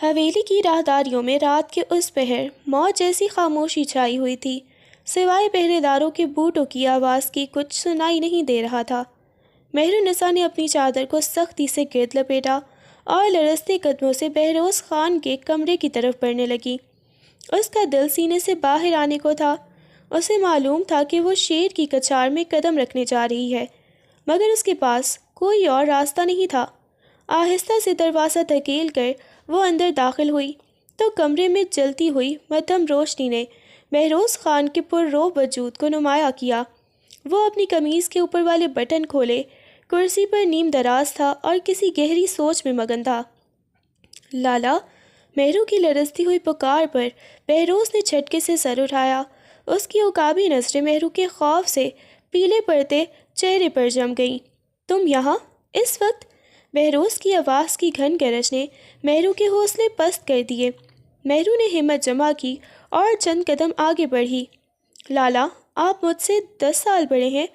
حویلی کی راہداریوں میں رات کے اس پہر موت جیسی خاموشی چھائی ہوئی تھی، سوائے پہرے داروں کے بوٹوں کی آواز کی کچھ سنائی نہیں دے رہا تھا۔ مہر النساء نے اپنی چادر کو سختی سے گرد لپیٹا اور لرزتے قدموں سے بہروز خان کے کمرے کی طرف بڑھنے لگی۔ اس کا دل سینے سے باہر آنے کو تھا۔ اسے معلوم تھا کہ وہ شیر کی کچار میں قدم رکھنے جا رہی ہے، مگر اس کے پاس کوئی اور راستہ نہیں تھا۔ آہستہ سے دروازہ دھکیل کر وہ اندر داخل ہوئی تو کمرے میں جلتی ہوئی مدھم روشنی نے بہروز خان کے پررعب وجود کو نمایاں کیا۔ وہ اپنی قمیض کے اوپر والے بٹن کھولے کرسی پر نیم دراز تھا اور کسی گہری سوچ میں مگن تھا۔ لالا! مہرو کی لرزتی ہوئی پکار پر بہروز نے جھٹکے سے سر اٹھایا۔ اس کی عقابی نظریں مہرو کے خوف سے پیلے پڑتے چہرے پر جم گئیں۔ تم یہاں اس وقت؟ بہروز کی آواز کی گھن گرج نے مہرو کے حوصلے پست کر دیے۔ مہرو نے ہمت جمع کی اور چند قدم آگے بڑھی۔ لالا، آپ مجھ سے 10 سال بڑے ہیں،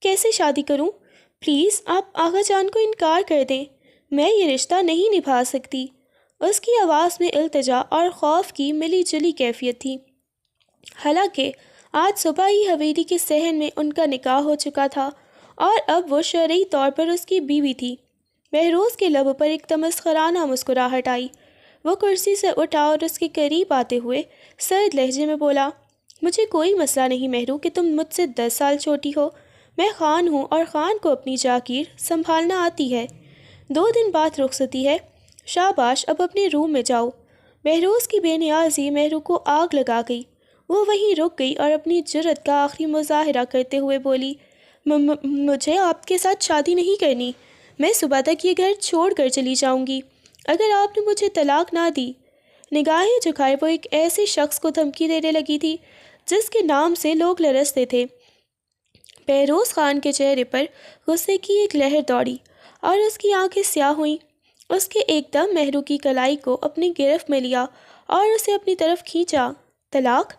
کیسے شادی کروں؟ پلیز آپ آغا جان کو انکار کر دیں، میں یہ رشتہ نہیں نبھا سکتی۔ اس کی آواز میں التجا اور خوف کی ملی جلی کیفیت تھی۔ حالانکہ آج صبح ہی حویلی کے صحن میں ان کا نکاح ہو چکا تھا اور اب وہ شرعی طور پر اس کی بیوی تھی۔ بہروز کے لبوں پر ایک تمسخرانہ مسکراہٹ آئی۔ وہ کرسی سے اٹھا اور اس کے قریب آتے ہوئے سرد لہجے میں بولا، مجھے کوئی مسئلہ نہیں مہرو کہ تم مجھ سے 10 سال چھوٹی ہو۔ میں خان ہوں اور خان کو اپنی جاگیر سنبھالنا آتی ہے۔ 2 دن بعد رخصتی ہے، شاباش اب اپنے روم میں جاؤ۔ بہروز کی بے نیازی مہرو کو آگ لگا گئی۔ وہ وہیں رک گئی اور اپنی جرأت کا آخری مظاہرہ کرتے ہوئے بولی، مجھے آپ کے ساتھ شادی نہیں کرنی۔ میں صبح تک یہ گھر چھوڑ کر چلی جاؤں گی اگر آپ نے مجھے طلاق نہ دی۔ نگاہیں جھکائے وہ ایک ایسے شخص کو دھمکی دینے لگی تھی جس کے نام سے لوگ لرزتے تھے۔ بہروز خان کے چہرے پر غصے کی ایک لہر دوڑی اور اس کی آنکھیں سیاہ ہوئیں۔ اس کے ایک دم مہرو کی کلائی کو اپنی گرفت میں لیا اور اسے اپنی طرف کھینچا۔ طلاق؟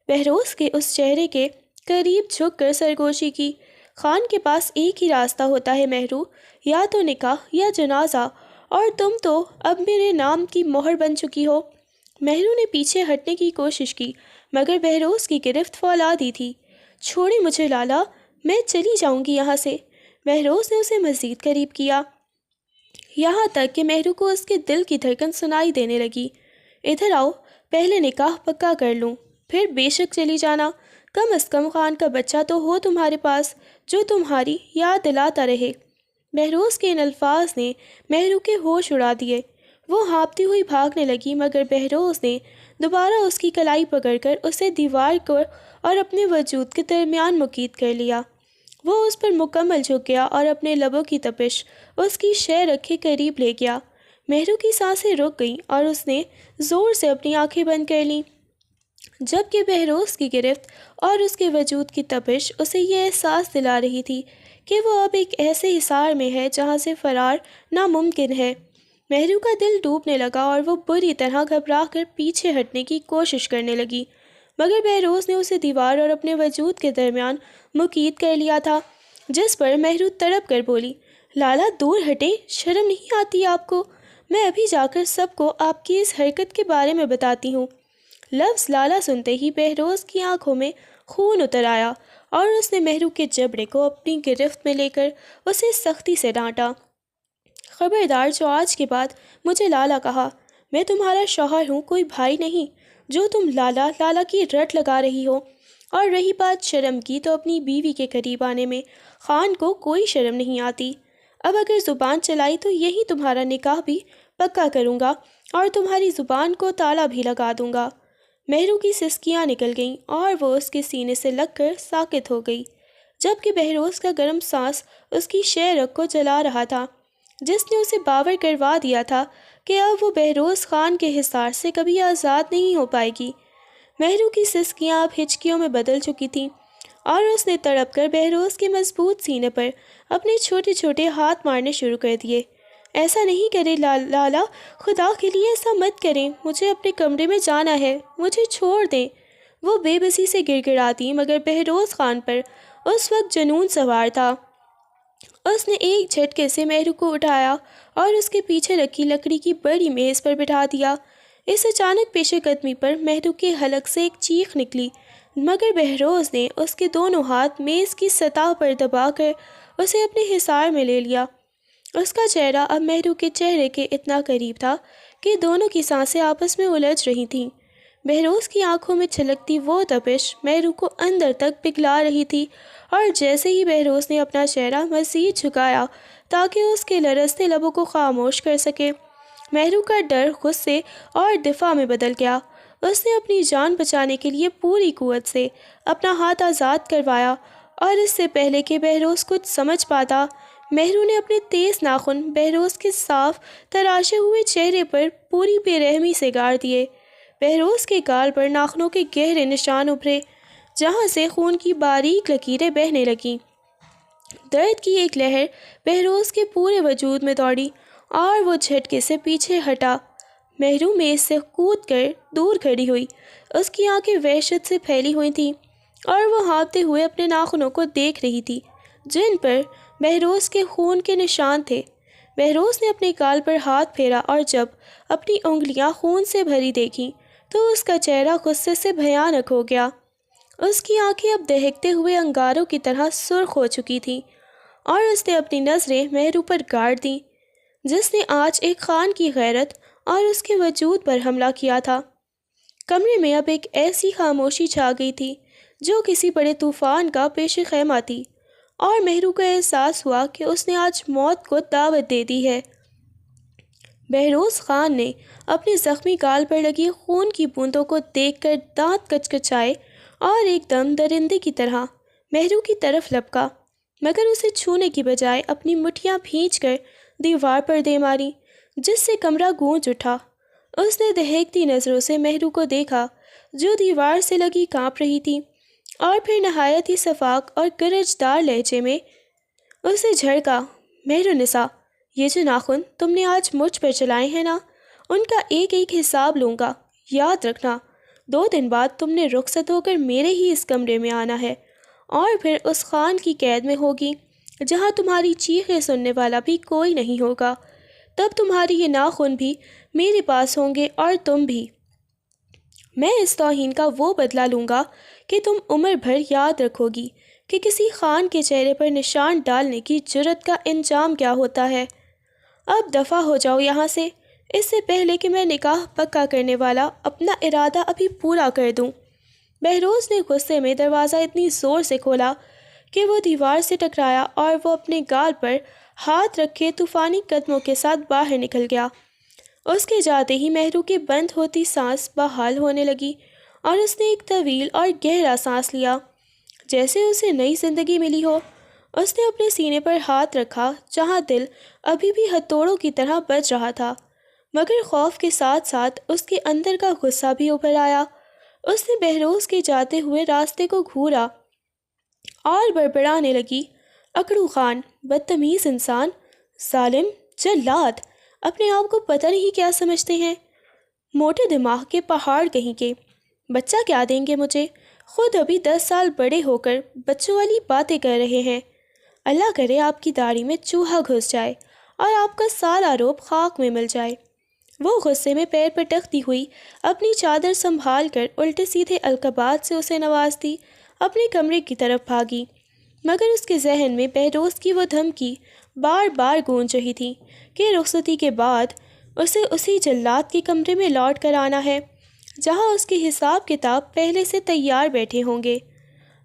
بہروز کے اس چہرے کے قریب جھک کر سرگوشی کی۔ خان کے پاس ایک ہی راستہ ہوتا ہے مہرو، یا تو نکاح یا جنازہ، اور تم تو اب میرے نام کی مہر بن چکی ہو۔ مہرو نے پیچھے ہٹنے کی کوشش کی مگر بہروز کی گرفت فولادی تھی۔ چھوڑیں مجھے لالا، میں چلی جاؤں گی یہاں سے۔ بہروز نے اسے مزید قریب کیا، یہاں تک کہ مہرو کو اس کے دل کی دھڑکن سنائی دینے لگی۔ ادھر آؤ، پہلے نکاح پکا کر لوں، پھر بے شک چلی جانا۔ کم از کم خان کا بچہ تو ہو تمہارے پاس جو تمہاری یاد دلاتا رہے۔ بہروز کے ان الفاظ نے مہرو کے ہوش اڑا دیے۔ وہ ہانپتی ہوئی بھاگنے لگی مگر بہروز نے دوبارہ اس کی کلائی پکڑ کر اسے دیوار کو اور اپنے وجود کے درمیان مقید کر لیا۔ وہ اس پر مکمل جھک گیا اور اپنے لبوں کی تپش اس کی شہ رکھے قریب لے گیا۔ مہرو کی سانسیں رک گئیں اور اس نے زور سے اپنی آنکھیں بند کر لیں، جبکہ بہروز کی گرفت اور اس کے وجود کی تپش اسے یہ احساس دلا رہی تھی کہ وہ اب ایک ایسے حصار میں ہے جہاں سے فرار ناممکن ہے۔ مہرو کا دل ڈوبنے لگا اور وہ بری طرح گھبرا کر پیچھے ہٹنے کی کوشش کرنے لگی، مگر بہروز نے اسے دیوار اور اپنے وجود کے درمیان مقید کر لیا تھا، جس پر مہرو تڑپ کر بولی، لالا دور ہٹیں، شرم نہیں آتی آپ کو؟ میں ابھی جا کر سب کو آپ کی اس حرکت کے بارے میں بتاتی ہوں۔ لفظ لالا سنتے ہی بہروز کی آنکھوں میں خون اتر آیا اور اس نے مہرو کے جبڑے کو اپنی گرفت میں لے کر اسے سختی سے ڈانٹا۔ خبردار جو آج کے بعد مجھے لالا کہا، میں تمہارا شوہر ہوں، کوئی بھائی نہیں جو تم لالا لالا کی رٹ لگا رہی ہو۔ اور رہی بات شرم کی تو اپنی بیوی کے قریب آنے میں خان کو کوئی شرم نہیں آتی۔ اب اگر زبان چلائی تو یہی تمہارا نکاح بھی پکا کروں گا اور تمہاری زبان کو تالا بھی لگا دوں گا۔ مہرو کی سسکیاں نکل گئیں اور وہ اس کے سینے سے لگ کر ساکت ہو گئی، جبکہ بہروز کا گرم سانس اس کی شہ رگ کو جلا رہا تھا، جس نے اسے باور کروا دیا تھا کہ اب وہ بہروز خان کے حصار سے کبھی آزاد نہیں ہو پائے گی۔ مہرو کی سسکیاں اب ہچکیوں میں بدل چکی تھیں اور اس نے تڑپ کر بہروز کے مضبوط سینے پر اپنے چھوٹے چھوٹے ہاتھ مارنے شروع کر دیے۔ ایسا نہیں کرے لالا، خدا کے لیے ایسا مت کریں، مجھے اپنے کمرے میں جانا ہے، مجھے چھوڑ دیں۔ وہ بے بسی سے گڑ گڑاتی مگر بہروز خان پر اس وقت جنون سوار تھا۔ اس نے ایک جھٹکے سے مہرو کو اٹھایا اور اس کے پیچھے رکھی لکڑی کی بڑی میز پر بٹھا دیا۔ اس اچانک پیش قدمی پر مہرو کے حلق سے ایک چیخ نکلی، مگر بہروز نے اس کے دونوں ہاتھ میز کی سطح پر دبا کر اسے اپنے حصار میں لے لیا۔ اس کا چہرہ اب مہرو کے چہرے کے اتنا قریب تھا کہ دونوں کی سانسیں آپس میں الجھ رہی تھیں۔ بہروز کی آنکھوں میں چھلکتی وہ تپش مہرو کو اندر تک پگھلا رہی تھی، اور جیسے ہی بہروز نے اپنا چہرہ مزید جھکایا تاکہ اس کے لرزتے لبوں کو خاموش کر سکے، مہرو کا ڈر غصے اور دفاع میں بدل گیا۔ اس نے اپنی جان بچانے کے لیے پوری قوت سے اپنا ہاتھ آزاد کروایا، اور اس سے پہلے کہ بہروز کچھ سمجھ پاتا، مہرو نے اپنے تیز ناخن بہروز کے صاف تراشے ہوئے چہرے پر پوری بے رحمی سے گاڑ دیے۔ بہروز کے گال پر ناخنوں کے گہرے نشان ابھرے، جہاں سے خون کی باریک لکیریں بہنے لگیں۔ درد کی ایک لہر بہروز کے پورے وجود میں دوڑی اور وہ جھٹکے سے پیچھے ہٹا۔ مہرو میز سے کود کر دور کھڑی ہوئی۔ اس کی آنکھیں وحشت سے پھیلی ہوئی تھیں اور وہ ہانپتے ہوئے اپنے ناخنوں کو دیکھ رہی تھی جن پر بہروز کے خون کے نشان تھے۔ بہروز نے اپنے گال پر ہاتھ پھیرا اور جب اپنی انگلیاں خون سے بھری دیکھیں تو اس کا چہرہ غصے سے بھیانک ہو گیا۔ اس کی آنکھیں اب دہکتے ہوئے انگاروں کی طرح سرخ ہو چکی تھیں، اور اس نے اپنی نظریں مہرو پر گاڑ دیں جس نے آج ایک خان کی غیرت اور اس کے وجود پر حملہ کیا تھا۔ کمرے میں اب ایک ایسی خاموشی چھا گئی تھی جو کسی بڑے طوفان کا پیش خیمہ تھی، اور مہرو کو احساس ہوا کہ اس نے آج موت کو دعوت دے دی ہے۔ بہروز خان نے اپنے زخمی گال پر لگی خون کی بوندوں کو دیکھ کر دانت کچکچائے اور ایک دم درندے کی طرح مہرو کی طرف لپکا، مگر اسے چھونے کی بجائے اپنی مٹھیاں بھینچ کر دیوار پر دے ماری، جس سے کمرہ گونج اٹھا۔ اس نے دہکتی نظروں سے مہرو کو دیکھا جو دیوار سے لگی کانپ رہی تھی، اور پھر نہایت ہی شفاق اور گرجدار لہجے میں اسے جھڑکا، مہر نسا، یہ جو ناخن تم نے آج مجھ پر چلائے ہیں نا، ان کا ایک ایک حساب لوں گا۔ یاد رکھنا 2 دن بعد تم نے رخصت ہو کر میرے ہی اس کمرے میں آنا ہے، اور پھر اس خان کی قید میں ہوگی جہاں تمہاری چیخیں سننے والا بھی کوئی نہیں ہوگا۔ تب تمہاری یہ ناخن بھی میرے پاس ہوں گے اور تم بھی۔ میں اس توہین کا وہ بدلہ لوں گا کہ تم عمر بھر یاد رکھو گی کہ کسی خان کے چہرے پر نشان ڈالنے کی جرت کا انجام کیا ہوتا ہے۔ اب دفع ہو جاؤ یہاں سے، اس سے پہلے کہ میں نکاح پکا کرنے والا اپنا ارادہ ابھی پورا کر دوں۔ بہروز نے غصے میں دروازہ اتنی زور سے کھولا کہ وہ دیوار سے ٹکرایا، اور وہ اپنے گال پر ہاتھ رکھے طوفانی قدموں کے ساتھ باہر نکل گیا۔ اس کے جاتے ہی مہرو کی بند ہوتی سانس بحال ہونے لگی، اور اس نے ایک طویل اور گہرا سانس لیا جیسے اسے نئی زندگی ملی ہو۔ اس نے اپنے سینے پر ہاتھ رکھا جہاں دل ابھی بھی ہتھوڑوں کی طرح بج رہا تھا، مگر خوف کے ساتھ ساتھ اس کے اندر کا غصہ بھی ابھر آیا۔ اس نے بہروز کے جاتے ہوئے راستے کو گھورا اور بڑبڑانے لگی، اکڑو خان، بدتمیز انسان، ظالم، جلاد، اپنے آپ کو پتہ نہیں کیا سمجھتے ہیں، موٹے دماغ کے پہاڑ کہیں کے۔ بچہ کیا دیں گے مجھے؟ خود ابھی 10 سال بڑے ہو کر بچوں والی باتیں کر رہے ہیں۔ اللہ کرے آپ کی داڑھی میں چوہا گھس جائے اور آپ کا سارا روب خاک میں مل جائے۔ وہ غصے میں پیر پٹکتی ہوئی اپنی چادر سنبھال کر الٹے سیدھے القابات سے اسے نوازتی اپنے کمرے کی طرف بھاگی، مگر اس کے ذہن میں بہروز کی وہ دھمکی بار بار گونج رہی تھی کہ رخصتی کے بعد اسے اسی جلاد کے کمرے میں لوٹ کر آنا ہے جہاں اس کے حساب کتاب پہلے سے تیار بیٹھے ہوں گے۔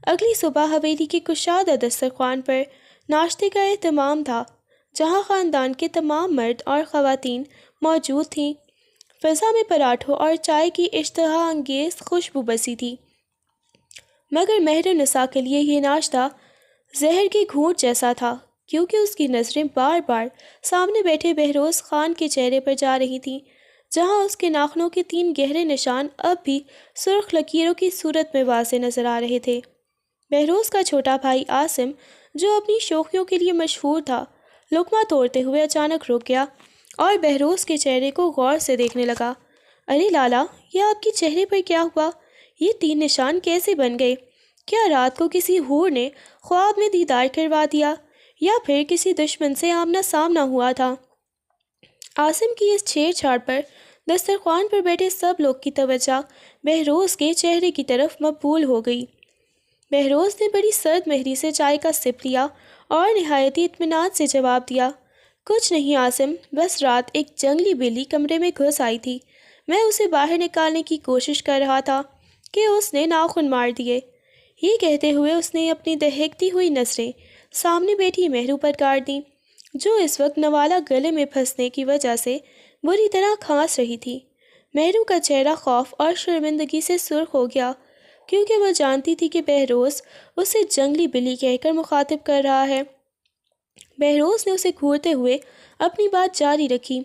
اگلی صبح حویلی کے کشادہ دسترخوان پر ناشتے کا اہتمام تھا، جہاں خاندان کے تمام مرد اور خواتین موجود تھیں۔ فضا میں پراٹھوں اور چائے کی اشتہا انگیز خوشبو بسی تھی، مگر مہر نساء کے لیے یہ ناشتہ زہر کے گھونٹ جیسا تھا، کیونکہ اس کی نظریں بار بار سامنے بیٹھے بہروز خان کے چہرے پر جا رہی تھیں، جہاں اس کے ناخنوں کے 3 گہرے نشان اب بھی سرخ لکیروں کی صورت میں واضح نظر آ رہے تھے۔ بہروز کا چھوٹا بھائی عاصم، جو اپنی شوخیوں کے لیے مشہور تھا، لقمہ توڑتے ہوئے اچانک رک گیا اور بہروز کے چہرے کو غور سے دیکھنے لگا۔ ارے لالا، یہ آپ کے چہرے پر کیا ہوا؟ یہ 3 نشان کیسے بن گئے؟ کیا رات کو کسی حور نے خواب میں دیدار کروا دیا؟ یا پھر کسی دشمن سے آمنا سامنا ہوا تھا۔ عاصم کی اس چھیڑ چھاڑ پر دسترخوان پر بیٹھے سب لوگ کی توجہ بہروز کے چہرے کی طرف مبذول ہو گئی۔ بہروز نے بڑی سرد مہری سے چائے کا سپ لیا اور نہایت اطمینان سے جواب دیا، کچھ نہیں عاصم، بس رات ایک جنگلی بلی کمرے میں گھس آئی تھی، میں اسے باہر نکالنے کی کوشش کر رہا تھا کہ اس نے ناخن مار دیے۔ یہ کہتے ہوئے اس نے اپنی دہکتی ہوئی نظریں سامنے بیٹھی مہرو پر گاڑ دیں، جو اس وقت نوالا گلے میں پھنسنے کی وجہ سے بری طرح کھانس رہی تھی۔ مہرو کا چہرہ خوف اور شرمندگی سے سرخ ہو گیا، کیونکہ وہ جانتی تھی کہ بہروز اسے جنگلی بلی کہہ کر مخاطب کر رہا ہے۔ بہروز نے اسے گھورتے ہوئے اپنی بات جاری رکھی،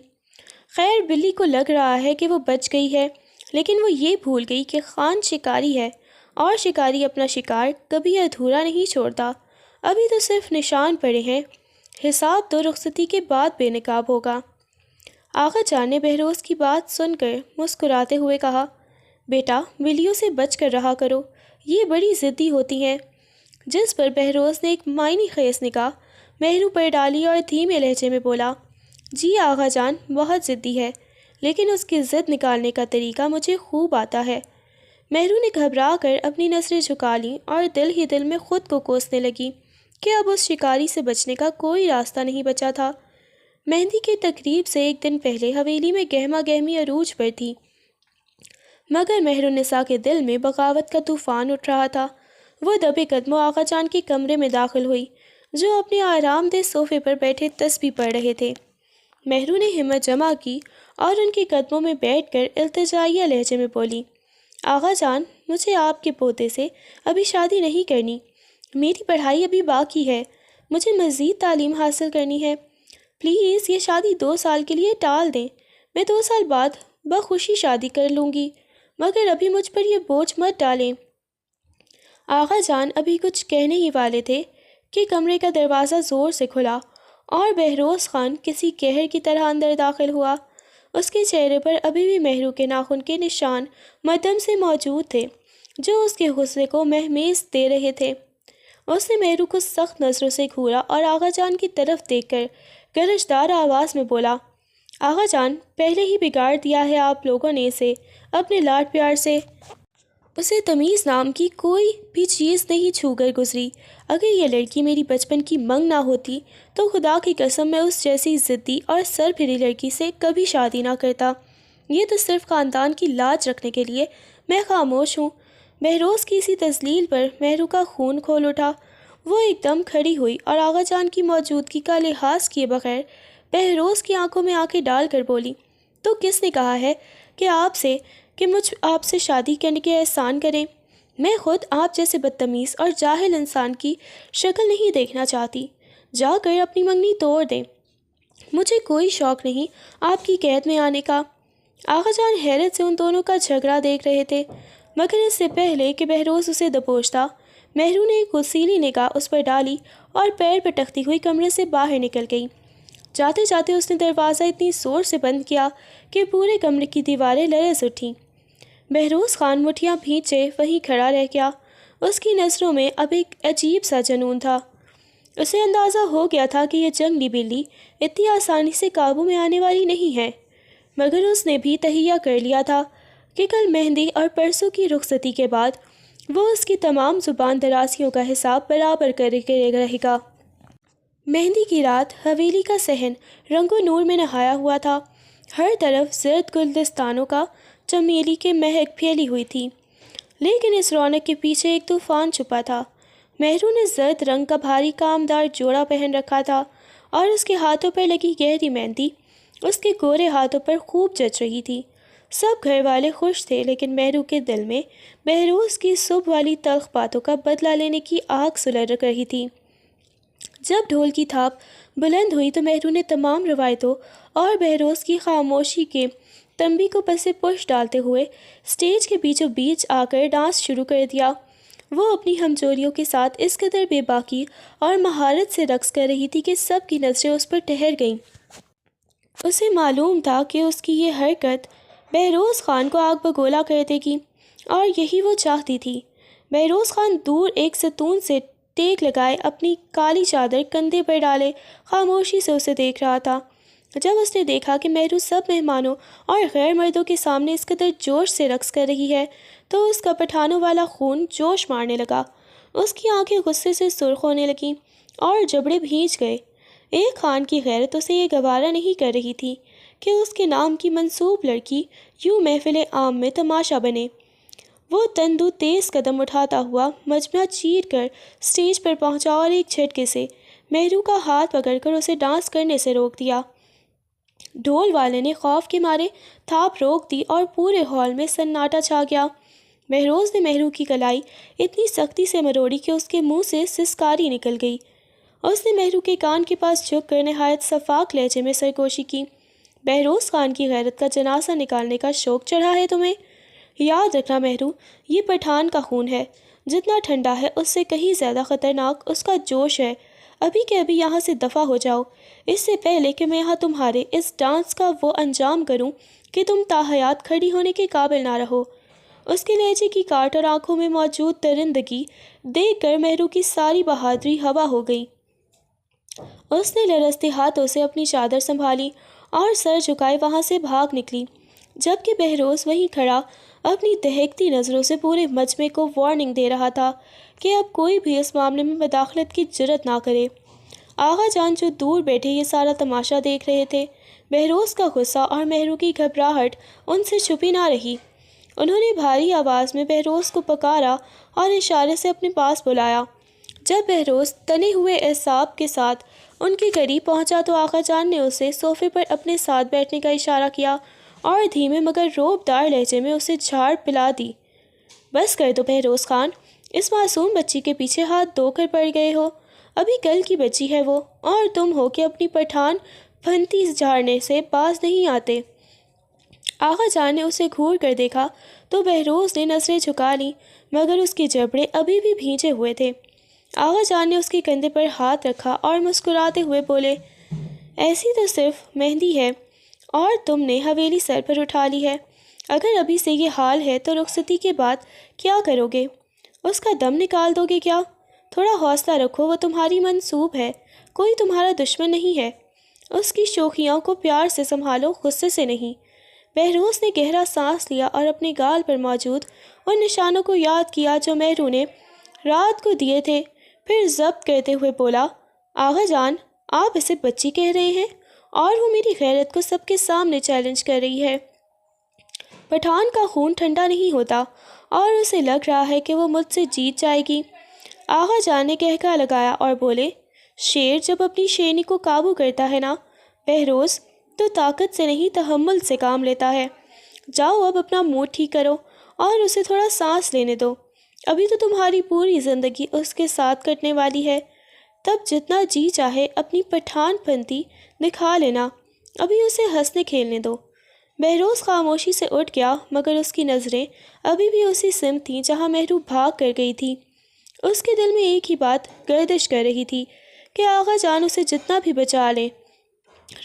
خیر بلی کو لگ رہا ہے کہ وہ بچ گئی ہے، لیکن وہ یہ بھول گئی کہ خان شکاری ہے اور شکاری اپنا شکار کبھی ادھورا نہیں چھوڑتا۔ ابھی تو صرف نشان پڑے ہیں، حساب تو رخصتی کے بعد بے نقاب ہوگا۔ آغا جان نے بہروز کی بات سن کر مسکراتے ہوئے کہا، بیٹا بلیوں سے بچ کر رہا کرو، یہ بڑی ضدی ہوتی ہیں۔ جس پر بہروز نے ایک معنی خیز نگاہ مہرو پر ڈالی اور دھیمے لہجے میں بولا، جی آغا جان بہت ضدی ہے، لیکن اس کی ضد نکالنے کا طریقہ مجھے خوب آتا ہے۔ مہرو نے گھبرا کر اپنی نظریں جھکا لیں اور دل ہی دل میں خود کو کوسنے لگی کہ اب اس شکاری سے بچنے کا کوئی راستہ نہیں بچا تھا۔ مہندی کے تقریب سے ایک دن پہلے حویلی میں گہما گہمی عروج پر تھی، مگر مہر النساء کے دل میں بغاوت کا طوفان اٹھ رہا تھا۔ وہ دبے قدموں آغا جان کے کمرے میں داخل ہوئی، جو اپنے آرام دہ صوفے پر بیٹھے تسبیح پڑھ رہے تھے۔ مہرو نے ہمت جمع کی اور ان کے قدموں میں بیٹھ کر التجائیہ لہجے میں بولی، آغا جان مجھے آپ کے پوتے سے ابھی شادی نہیں کرنی، میری پڑھائی ابھی باقی ہے، مجھے مزید تعلیم حاصل کرنی ہے، پلیز یہ شادی 2 سال کے لیے ٹال دیں، میں 2 سال بعد بخوشی شادی کر لوں گی، مگر ابھی مجھ پر یہ بوجھ مت ڈالیں۔ آغا جان ابھی کچھ کہنے ہی والے تھے کہ کمرے کا دروازہ زور سے کھلا اور بہروز خان کسی قہر کی طرح اندر داخل ہوا۔ اس کے چہرے پر ابھی بھی مہرو کے ناخن کے نشان مدھم سے موجود تھے، جو اس کے غصے کو مہمیز دے رہے تھے۔ اس نے مہرو کو سخت نظروں سے گھورا اور آغا جان کی طرف دیکھ کر گرجدار آواز میں بولا، آغا جان پہلے ہی بگاڑ دیا ہے آپ لوگوں نے اسے اپنے لاڈ پیار سے، اسے تمیز نام کی کوئی بھی چیز نہیں چھو کر گزری۔ اگر یہ لڑکی میری بچپن کی منگ نہ ہوتی تو خدا کی قسم میں اس جیسی ضدی اور سر پھری لڑکی سے کبھی شادی نہ کرتا۔ یہ تو صرف خاندان کی لاج رکھنے کے لیے میں خاموش ہوں۔ بہروز کی اسی تذلیل پر مہرو کا خون کھول اٹھا۔ وہ ایک دم کھڑی ہوئی اور آغا جان کی موجودگی کا لحاظ کیے بغیر بہروز کی آنکھوں میں آنکھیں ڈال کر بولی، تو کس نے کہا ہے کہ مجھ آپ سے شادی کرنے کے احسان کریں؟ میں خود آپ جیسے بدتمیز اور جاہل انسان کی شکل نہیں دیکھنا چاہتی، جا کر اپنی منگنی توڑ دیں، مجھے کوئی شوق نہیں آپ کی قید میں آنے کا۔ آغا جان حیرت سے ان دونوں کا جھگڑا دیکھ رہے تھے، مگر اس سے پہلے کہ بہروز اسے دبوچتا، مہرو نے ایک غصیلی نگاہ اس پر ڈالی اور پیر پٹکتی ہوئی کمرے سے باہر نکل گئی۔ جاتے جاتے اس نے دروازہ اتنی زور سے بند کیا کہ پورے کمرے کی دیواریں لرز اٹھیں۔ بہروز خان مٹھیاں بھینچے وہیں کھڑا رہ گیا، اس کی نظروں میں اب ایک عجیب سا جنون تھا۔ اسے اندازہ ہو گیا تھا کہ یہ جنگلی بلی اتنی آسانی سے قابو میں آنے والی نہیں ہے، مگر اس نے بھی تہیہ کر لیا تھا کہ کل مہندی اور پرسوں کی رخصتی کے بعد وہ اس کی تمام زبان درازیوں کا حساب برابر کر کے رہے گا۔ مہندی کی رات حویلی کا صحن رنگ و نور میں نہایا ہوا تھا، ہر طرف زرد گلدستانوں کا چمیلی کے مہک پھیلی ہوئی تھی، لیکن اس رونق کے پیچھے ایک طوفان چھپا تھا۔ مہرو نے زرد رنگ کا بھاری کامدار جوڑا پہن رکھا تھا اور اس کے ہاتھوں پر لگی گہری مہندی اس کے گورے ہاتھوں پر خوب جچ رہی تھی۔ سب گھر والے خوش تھے، لیکن مہرو کے دل میں بہروز کی صبح والی تلخ باتوں کا بدلہ لینے کی آگ سلر رہی تھی۔ جب ڈھول کی تھاپ بلند ہوئی تو مہرو نے تمام روایتوں اور بہروز کی خاموشی کے تنبیہ کو پس پش ڈالتے ہوئے اسٹیج کے بیچوں بیچ آ کر ڈانس شروع کر دیا۔ وہ اپنی ہمجولیوں کے ساتھ اس قدر بے باکی اور مہارت سے رقص کر رہی تھی کہ سب کی نظریں اس پر ٹھہر گئیں۔ اسے معلوم تھا کہ اس کی یہ حرکت بہروز خان کو آگ بگولا کر دے گی، اور یہی وہ چاہتی تھی۔ بہروز خان دور ایک ستون سے ٹیک لگائے اپنی کالی چادر کندھے پر ڈالے خاموشی سے اسے دیکھ رہا تھا۔ جب اس نے دیکھا کہ مہرو سب مہمانوں اور غیر مردوں کے سامنے اس قدر جوش سے رقص کر رہی ہے تو اس کا پٹھانوں والا خون جوش مارنے لگا۔ اس کی آنکھیں غصے سے سرخ ہونے لگیں اور جبڑے بھیج گئے۔ ایک خان کی غیرت اسے یہ گوارا نہیں کر رہی تھی کہ اس کے نام کی منسوب لڑکی یوں محفل عام میں تماشا بنے۔ وہ تندو تیز قدم اٹھاتا ہوا مجمع چیر کر سٹیج پر پہنچا اور ایک جھٹکے سے مہرو کا ہاتھ پکڑ کر اسے ڈانس کرنے سے روک دیا۔ ڈھول والے نے خوف کے مارے تھاپ روک دی اور پورے ہال میں سناٹا چھا گیا۔ مہروز نے مہرو کی کلائی اتنی سختی سے مروڑی کہ اس کے منہ سے سسکاری نکل گئی۔ اس نے مہرو کے کان کے پاس جھک کر نہایت شفاق لہجے میں سرگوشی کی۔ بہروز خان کی غیرت کا جنازہ نکالنے کا شوق چڑھا ہے تمہیں؟ یاد رکھنا مہرو، یہ پٹھان کا خون ہے، جتنا ٹھنڈا ہے اس سے کہیں زیادہ خطرناک اس کا جوش ہے۔ ابھی کے ابھی یہاں سے دفع ہو جاؤ، اس سے پہلے کہ میں یہاں تمہارے اس ڈانس کا وہ انجام کروں کہ تم تاحیات کھڑی ہونے کے قابل نہ رہو۔ اس کے لہجے کی کاٹ اور آنکھوں میں موجود درندگی دیکھ کر مہرو کی ساری بہادری ہوا ہو گئی۔ اس نے لرزتے ہاتھوں سے اپنی چادر سنبھالی اور سر جھکائے وہاں سے بھاگ نکلی، جبکہ بہروز وہیں کھڑا اپنی دہکتی نظروں سے پورے مجمع کو وارننگ دے رہا تھا کہ اب کوئی بھی اس معاملے میں مداخلت کی جرات نہ کرے۔ آغا جان جو دور بیٹھے یہ سارا تماشا دیکھ رہے تھے، بہروز کا غصہ اور مہرو کی گھبراہٹ ان سے چھپی نہ رہی۔ انہوں نے بھاری آواز میں بہروز کو پکارا اور اشارے سے اپنے پاس بلایا۔ جب بہروز تنے ہوئے اعصاب کے ساتھ ان کے قریب پہنچا تو آغا جان نے اسے صوفے پر اپنے ساتھ بیٹھنے کا اشارہ کیا اور دھیمے مگر روب دار لہجے میں اسے جھاڑ پلا دی۔ بس کر دو بہروز خان، اس معصوم بچی کے پیچھے ہاتھ دھو کر پڑ گئے ہو۔ ابھی کل کی بچی ہے وہ، اور تم ہو کہ اپنی پٹھان پھنتی جھاڑنے سے باز نہیں آتے۔ آغا جان نے اسے گھور کر دیکھا تو بہروز نے نظریں جھکا لیں مگر اس کے جبڑے ابھی بھی بھیجے ہوئے تھے۔ آغا جان نے اس کے کندھے پر ہاتھ رکھا اور مسکراتے ہوئے بولے، ایسی تو صرف مہندی ہے اور تم نے حویلی سر پر اٹھا لی ہے۔ اگر ابھی سے یہ حال ہے تو رخصتی کے بعد کیا کرو گے؟ اس کا دم نکال دو گے کیا؟ تھوڑا حوصلہ رکھو، وہ تمہاری منسوب ہے، کوئی تمہارا دشمن نہیں ہے۔ اس کی شوخیوں کو پیار سے سنبھالو، غصے سے نہیں۔ بہروز نے گہرا سانس لیا اور اپنے گال پر موجود ان نشانوں کو یاد کیا جو مہرو نے رات کو دیے تھے، پھر ضبط کرتے ہوئے بولا، آغا جان، آپ اسے بچی کہہ رہے ہیں اور وہ میری غیرت کو سب کے سامنے چیلنج کر رہی ہے۔ پٹھان کا خون ٹھنڈا نہیں ہوتا اور اسے لگ رہا ہے کہ وہ مجھ سے جیت جائے گی۔ آغا جان نے کہکہا لگایا اور بولے، شیر جب اپنی شیرنی کو قابو کرتا ہے نا بہروز، تو طاقت سے نہیں تحمل سے کام لیتا ہے۔ جاؤ اب اپنا موڈ ٹھیک کرو اور اسے تھوڑا سانس لینے دو۔ ابھی تو تمہاری پوری زندگی اس کے ساتھ کٹنے والی ہے، تب جتنا جی چاہے اپنی پٹھان پنتی دکھا لینا، ابھی اسے ہنسنے کھیلنے دو۔ بہروز خاموشی سے اٹھ گیا مگر اس کی نظریں ابھی بھی اسی سمت تھیں جہاں مہرو بھاگ کر گئی تھی۔ اس کے دل میں ایک ہی بات گردش کر رہی تھی کہ آغا جان اسے جتنا بھی بچا لیں،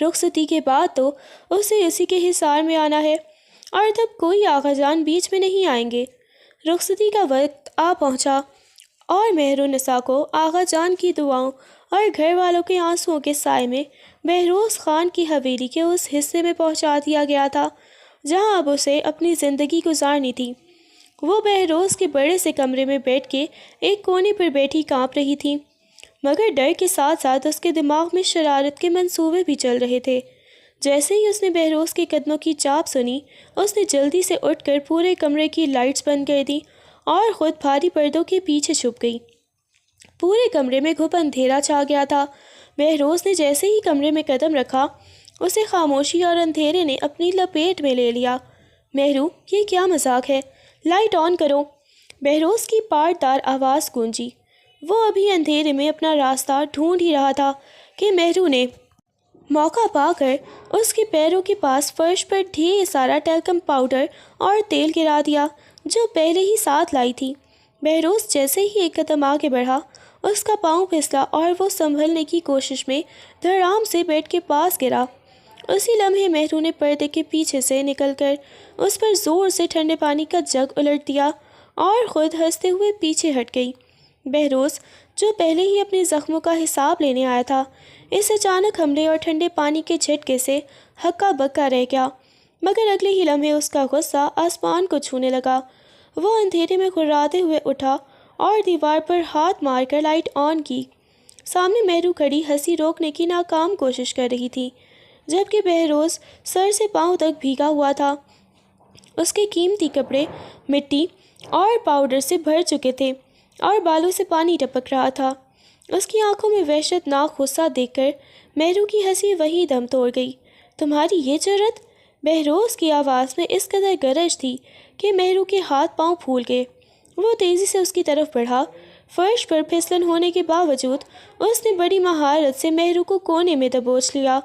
رخصتی کے بعد تو اسے اسی کے حصار میں آنا ہے، اور تب کوئی آغا جان بیچ میں نہیں آئیں گے۔ رخصتی کا وقت آ پہنچا اور مہر النساء کو آغا جان کی دعاؤں اور گھر والوں کے آنسوؤں کے سائے میں بہروز خان کی حویلی کے اس حصے میں پہنچا دیا گیا تھا جہاں اب اسے اپنی زندگی گزارنی تھی۔ وہ بہروز کے بڑے سے کمرے میں بیٹھ کے ایک کونے پر بیٹھی کانپ رہی تھی، مگر ڈر کے ساتھ ساتھ اس کے دماغ میں شرارت کے منصوبے بھی چل رہے تھے۔ جیسے ہی اس نے بہروز کے قدموں کی چاپ سنی، اس نے جلدی سے اٹھ کر پورے کمرے کی لائٹس بند کر دی اور خود بھاری پردوں کے پیچھے چھپ گئی۔ پورے کمرے میں گھپ اندھیرا چھا گیا تھا۔ بہروز نے جیسے ہی کمرے میں قدم رکھا، اسے خاموشی اور اندھیرے نے اپنی لپیٹ میں لے لیا۔ مہرو، یہ کیا مذاق ہے؟ لائٹ آن کرو۔ بہروز کی پاردار آواز گونجی۔ وہ ابھی اندھیرے میں اپنا راستہ ڈھونڈ ہی رہا تھا کہ مہرو نے موقع پا کر اس کے پیروں کے پاس فرش پر ڈھیر سارا ٹیلکم پاؤڈر اور تیل گرا دیا جو پہلے ہی ساتھ لائی تھی۔ بہروز جیسے ہی ایک قدم آگے بڑھا، اس کا پاؤں پھسلا اور وہ سنبھلنے کی کوشش میں دھڑام سے بیڈ کے پاس گرا۔ اسی لمحے مہرو نے پردے کے پیچھے سے نکل کر اس پر زور سے ٹھنڈے پانی کا جگ الٹ دیا اور خود ہنستے ہوئے پیچھے ہٹ گئی۔ بہروز جو پہلے ہی اپنے زخموں کا حساب لینے آیا تھا، اس اچانک حملے اور ٹھنڈے پانی کے جھٹکے سے ہکا بکا رہ گیا، مگر اگلے ہی لمحے اس کا غصہ آسمان کو چھونے لگا۔ وہ اندھیرے میں گھراتے ہوئے اٹھا اور دیوار پر ہاتھ مار کر لائٹ آن کی۔ سامنے مہرو کھڑی ہنسی روکنے کی ناکام کوشش کر رہی تھی، جبکہ بہروز سر سے پاؤں تک بھیگا ہوا تھا۔ اس کے قیمتی کپڑے مٹی اور پاؤڈر سے بھر چکے تھے اور بالوں سے پانی ٹپک رہا تھا۔ اس کی آنکھوں میں وحشت ناک غصہ دیکھ کر مہرو کی ہنسی وہیں دم توڑ گئی۔ تمہاری یہ جرأت؟ بہروز کی آواز میں اس قدر گرج تھی کہ مہرو کے ہاتھ پاؤں پھول گئے۔ وہ تیزی سے اس کی طرف بڑھا۔ فرش پر پھسلن ہونے کے باوجود اس نے بڑی مہارت سے مہرو کو کونے میں دبوچ لیا۔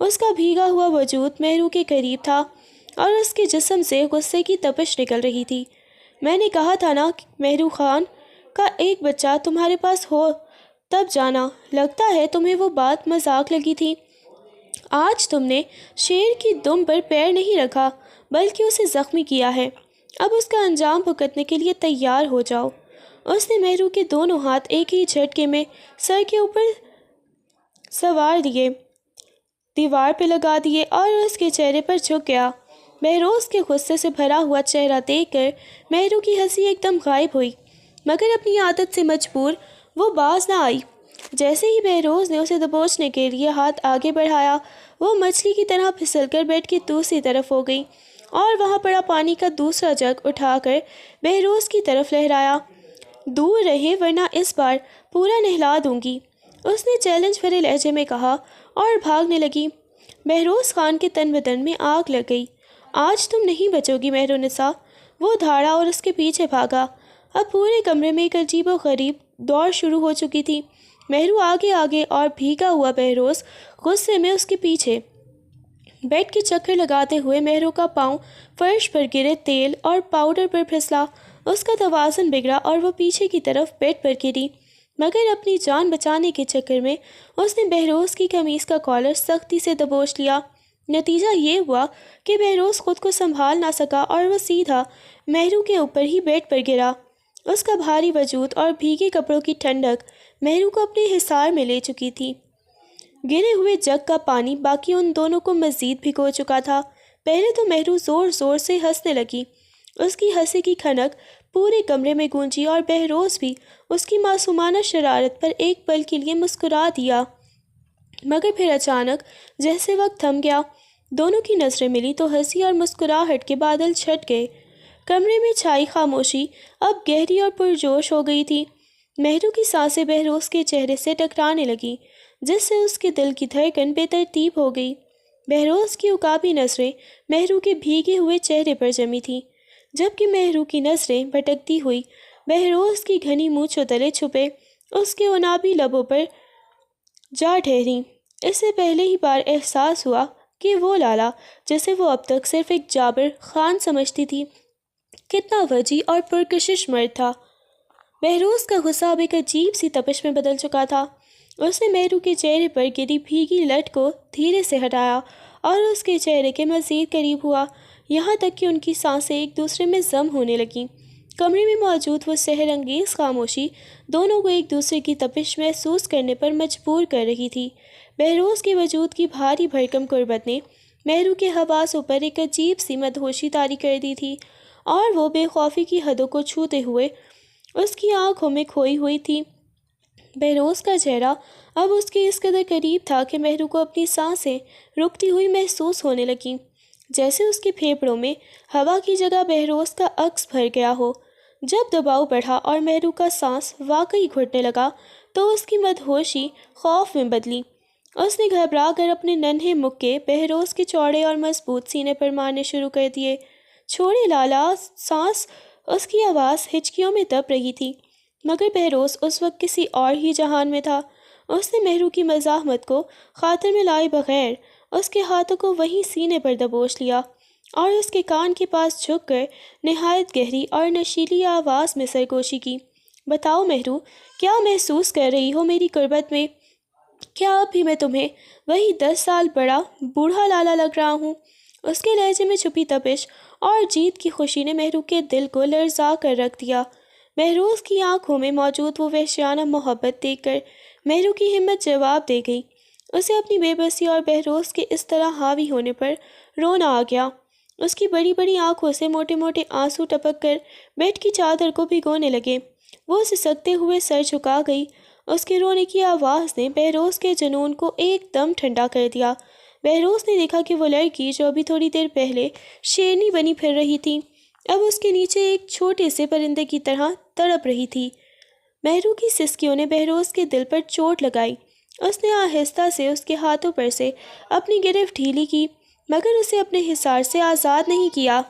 اس کا بھیگا ہوا وجود مہرو کے قریب تھا اور اس کے جسم سے غصے کی تپش نکل رہی تھی۔ میں نے کہا تھا نا مہرو خان کا ایک بچہ تمہارے پاس ہو تب جانا۔ لگتا ہے تمہیں وہ بات مذاق لگی تھی۔ آج تم نے شیر کی دم پر پیر نہیں رکھا بلکہ اسے زخمی کیا ہے۔ اب اس کا انجام بھگتنے کے لیے تیار ہو جاؤ۔ اس نے مہرو کے دونوں ہاتھ ایک ہی جھٹکے میں سر کے اوپر سوار دیے، دیوار پہ لگا دیے اور اس کے چہرے پر جھک گیا۔ بہروز کے غصے سے بھرا ہوا چہرہ دیکھ کر مہرو کی ہنسی ایک دم غائب ہوئی، مگر اپنی عادت سے مجبور وہ باز نہ آئی۔ جیسے ہی بہروز نے اسے دبوچنے کے لیے ہاتھ آگے بڑھایا، وہ مچھلی کی طرح پھسل کر بیڈ کی دوسری طرف ہو گئی اور وہاں پڑا پانی کا دوسرا جگ اٹھا کر بہروز کی طرف لہرایا۔ دور رہے ورنہ اس بار پورا نہلا دوں گی، اس نے چیلنج بھرے لہجے میں کہا اور بھاگنے لگی۔ بہروز خان کے تن بدن میں آگ لگ گئی۔ آج تم نہیں بچو گی مہر النساء، وہ دھاڑا اور اس کے پیچھے بھاگا۔ اب پورے کمرے میں ایک عجیب و غریب دوڑ شروع ہو چکی تھی۔ مہرو آگے آگے اور بھیگا ہوا بہروز غصے میں اس کے پیچھے۔ بیڈ کے چکر لگاتے ہوئے مہرو کا پاؤں فرش پر گرے تیل اور پاؤڈر پر پھسلا، اس کا توازن بگڑا اور وہ پیچھے کی طرف بیڈ پر گری، مگر اپنی جان بچانے کے چکر میں اس نے بہروز کی قمیص کا کالر سختی سے دبوچ لیا۔ نتیجہ یہ ہوا کہ بہروز خود کو سنبھال نہ سکا اور وہ سیدھا مہرو کے اوپر ہی بیڈ پر گرا۔ اس کا بھاری وجود اور بھیگے کپڑوں کی ٹھنڈک مہرو کو اپنے حصار میں لے چکی تھی۔ گرے ہوئے جگ کا پانی باقی ان دونوں کو مزید بھگو چکا تھا۔ پہلے تو مہرو زور زور سے ہنسنے لگی، اس کی ہنسی کی کھنک پورے کمرے میں گونجی اور بہروز بھی اس کی معصومانہ شرارت پر ایک پل کے لیے مسکرا دیا، مگر پھر اچانک جیسے وقت تھم گیا، دونوں کی نظریں ملی تو ہنسی اور مسکراہٹ کے بادل چھٹ گئے۔ کمرے میں چھائی خاموشی اب گہری اور پرجوش ہو گئی تھی۔ مہرو کی سانسیں بہروز کے چہرے سے ٹکرانے لگیں، جس سے اس کے دل کی دھڑکن بے ترتیب ہو گئی۔ بہروز کی عقابی نظریں مہرو کے بھیگے ہوئے چہرے پر جمی تھیں، جبکہ مہرو کی نظریں بھٹکتی ہوئی بہروز کی گھنی مونچھوں تلے چھپے اس کے عنابی لبوں پر جا ٹھہریں۔ اسے پہلے ہی بار احساس ہوا کہ وہ لالا جسے وہ اب تک صرف ایک جابر خان سمجھتی تھی، کتنا وجیح اور پرکشش مرد تھا۔ بہروز کا غصہ اب ایک عجیب سی تپش میں بدل چکا تھا۔ اس نے مہرو کے چہرے پر گری بھیگی لٹ کو دھیرے سے ہٹایا اور اس کے چہرے کے مزید قریب ہوا، یہاں تک کہ ان کی سانسیں ایک دوسرے میں ضم ہونے لگیں۔ کمرے میں موجود وہ سحر انگیز خاموشی دونوں کو ایک دوسرے کی تپش محسوس کرنے پر مجبور کر رہی تھی۔ بہروز کے وجود کی بھاری بھرکم قربت نے مہرو کے حواسوں پر ایک عجیب سی مدہوشی طاری کر دی تھی اور وہ بے خوفی کی حدوں کو چھوتے ہوئے اس کی آنکھوں میں کھوئی ہوئی تھی۔ بہروز کا چہرہ اب اس کے اس قدر قریب تھا کہ مہرو کو اپنی سانسیں رکتی ہوئی محسوس ہونے لگیں، جیسے اس کے پھیپھڑوں میں ہوا کی جگہ بہروز کا عکس بھر گیا ہو۔ جب دباؤ بڑھا اور مہرو کا سانس واقعی گھٹنے لگا تو اس کی مدہوشی خوف میں بدلی۔ اس نے گھبرا کر اپنے ننھے مکے بہروز کے چوڑے اور مضبوط سینے پر مارنے شروع کر دیے۔ چھوڑے لالا، سانس، اس کی آواز ہچکیوں میں دب رہی تھی، مگر بہروز اس وقت کسی اور ہی جہان میں تھا۔ اس نے مہرو کی مزاحمت کو خاطر میں لائے بغیر اس کے ہاتھوں کو وہیں سینے پر دبوچ لیا اور اس کے کان کے پاس جھک کر نہایت گہری اور نشیلی آواز میں سرگوشی کی۔ بتاؤ مہرو، کیا محسوس کر رہی ہو میری قربت میں؟ کیا اب بھی میں تمہیں وہی 10 سال بڑا بوڑھا لالا لگ رہا ہوں؟ اس کے لہجے میں چھپی تپش اور جیت کی خوشی نے مہرو کے دل کو لرزا کر رکھ دیا۔ بہروز کی آنکھوں میں موجود وہ وحشیانہ محبت دیکھ کر مہرو کی ہمت جواب دے گئی۔ اسے اپنی بے بسی اور بہروز کے اس طرح حاوی ہونے پر رونا آ گیا۔ اس کی بڑی بڑی آنکھوں سے موٹے موٹے آنسو ٹپک کر بیڈ کی چادر کو بھگونے لگے۔ وہ سسکتے ہوئے سر جھکا گئی۔ اس کے رونے کی آواز نے بہروز کے جنون کو ایک دم ٹھنڈا کر دیا۔ بہروز نے دیکھا کہ وہ لڑکی جو ابھی تھوڑی دیر پہلے شیرنی بنی پھر رہی تھی، اب اس کے نیچے ایک چھوٹے سے پرندے کی طرح تڑپ رہی تھی۔ مہرو کی سسکیوں نے بہروز کے دل پر چوٹ لگائی۔ اس نے آہستہ سے اس کے ہاتھوں پر سے اپنی گرفت ڈھیلی کی، مگر اسے اپنے حصار سے آزاد نہیں کیا۔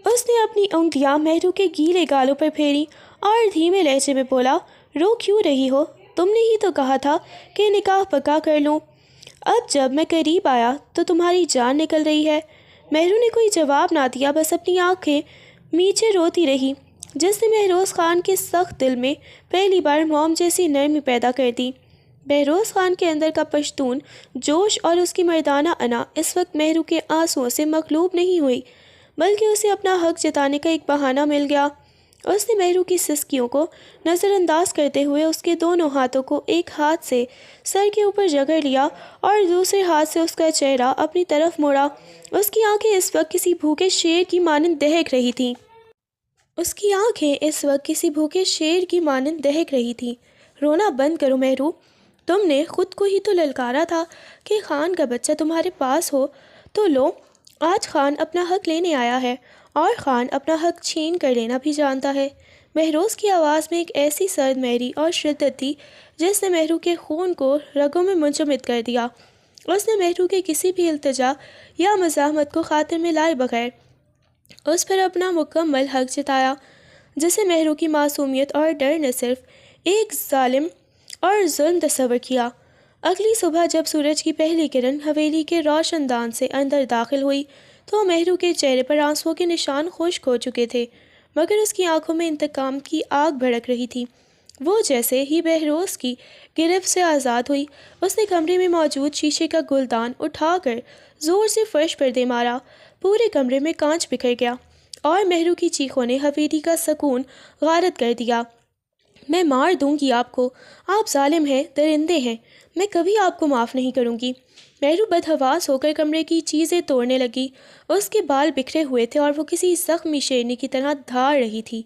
اس نے اپنی انگلیاں مہرو کے گیلے گالوں پر پھیری اور دھیمے لہجے میں بولا، رو کیوں رہی ہو؟ تم نے ہی تو کہا تھا کہ نکاح پکا کر لوں۔ اب جب میں قریب آیا تو تمہاری جان نکل رہی ہے۔ مہرو نے کوئی جواب نہ دیا، بس اپنی آنکھیں میچے روتی رہی، جس نے بہروز خان کے سخت دل میں پہلی بار موم جیسی نرمی پیدا کر دی۔ بہروز خان کے اندر کا پشتون جوش اور اس کی مردانہ انا اس وقت مہرو کے آنسوؤں سے مغلوب نہیں ہوئی، بلکہ اسے اپنا حق جتانے کا ایک بہانہ مل گیا۔ اس نے مہرو کی سسکیوں کو نظر انداز کرتے ہوئے اس کے دونوں ہاتھوں کو ایک ہاتھ سے سر کے اوپر جگڑ لیا اور دوسرے ہاتھ سے اس کا چہرہ اپنی طرف موڑا۔ اس کی آنکھیں اس وقت کسی بھوکے شیر کی مانند دہک رہی تھیں۔ رونا بند کرو مہرو، تم نے خود کو ہی تو للکارا تھا کہ خان کا بچہ تمہارے پاس ہو، تو لو آج خان اپنا حق لینے آیا ہے، اور خان اپنا حق چھین کر لینا بھی جانتا ہے۔ بہروز کی آواز میں ایک ایسی سرد مہری اور شدت تھی جس نے مہرو کے خون کو رگوں میں منجمد کر دیا۔ اس نے مہرو کے کسی بھی التجا یا مزاحمت کو خاطر میں لائے بغیر اس پر اپنا مکمل حق جتایا، جسے مہرو کی معصومیت اور ڈر نے صرف ایک ظالم اور ظلم تصور کیا۔ اگلی صبح جب سورج کی پہلی کرن حویلی کے روشن دان سے اندر داخل ہوئی تو مہرو کے چہرے پر آنسوؤں کے نشان خشک ہو چکے تھے، مگر اس کی آنکھوں میں انتقام کی آگ بھڑک رہی تھی۔ وہ جیسے ہی بہروز کی گرفت سے آزاد ہوئی، اس نے کمرے میں موجود شیشے کا گلدان اٹھا کر زور سے فرش پر دے مارا۔ پورے کمرے میں کانچ بکھر گیا اور مہرو کی چیخوں نے حویلی کا سکون غارت کر دیا۔ میں مار دوں گی آپ کو، آپ ظالم ہیں، درندے ہیں، میں کبھی آپ کو معاف نہیں کروں گی۔ مہرو بدحواس ہو کر کمرے کی چیزیں توڑنے لگی۔ اس کے بال بکھرے ہوئے تھے اور وہ کسی زخمی شیرنی کی طرح دھاڑ رہی تھی۔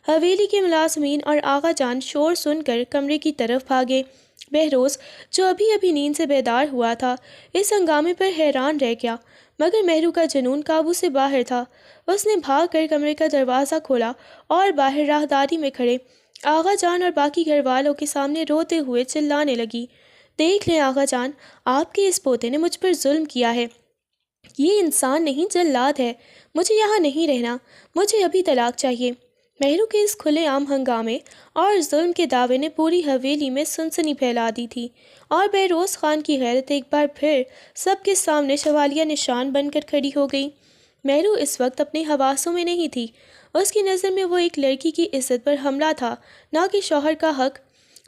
حویلی کے ملازمین اور آغا جان شور سن کر کمرے کی طرف بھاگے۔ بہروز جو ابھی ابھی نیند سے بیدار ہوا تھا اس ہنگامے پر حیران رہ گیا، مگر مہرو کا جنون قابو سے باہر تھا۔ اس نے بھاگ کر کمرے کا دروازہ کھولا اور باہر راہداری میں کھڑے آغا جان اور باقی گھر والوں کے سامنے روتے ہوئے چلانے لگی، دیکھ لیں آغا جان، آپ کے اس پوتے نے مجھ پر ظلم کیا ہے، یہ انسان نہیں جلاد ہے، مجھے یہاں نہیں رہنا، مجھے ابھی طلاق چاہیے۔ مہرو کے اس کھلے عام ہنگامے اور ظلم کے دعوے نے پوری حویلی میں سنسنی پھیلا دی تھی، اور بہروز خان کی غیرت ایک بار پھر سب کے سامنے شوالیہ نشان بن کر کھڑی ہو گئی۔ مہرو اس وقت اپنے حواسوں میں نہیں تھی۔ اس کی نظر میں وہ ایک لڑکی کی عزت پر حملہ تھا، نہ کہ شوہر کا حق۔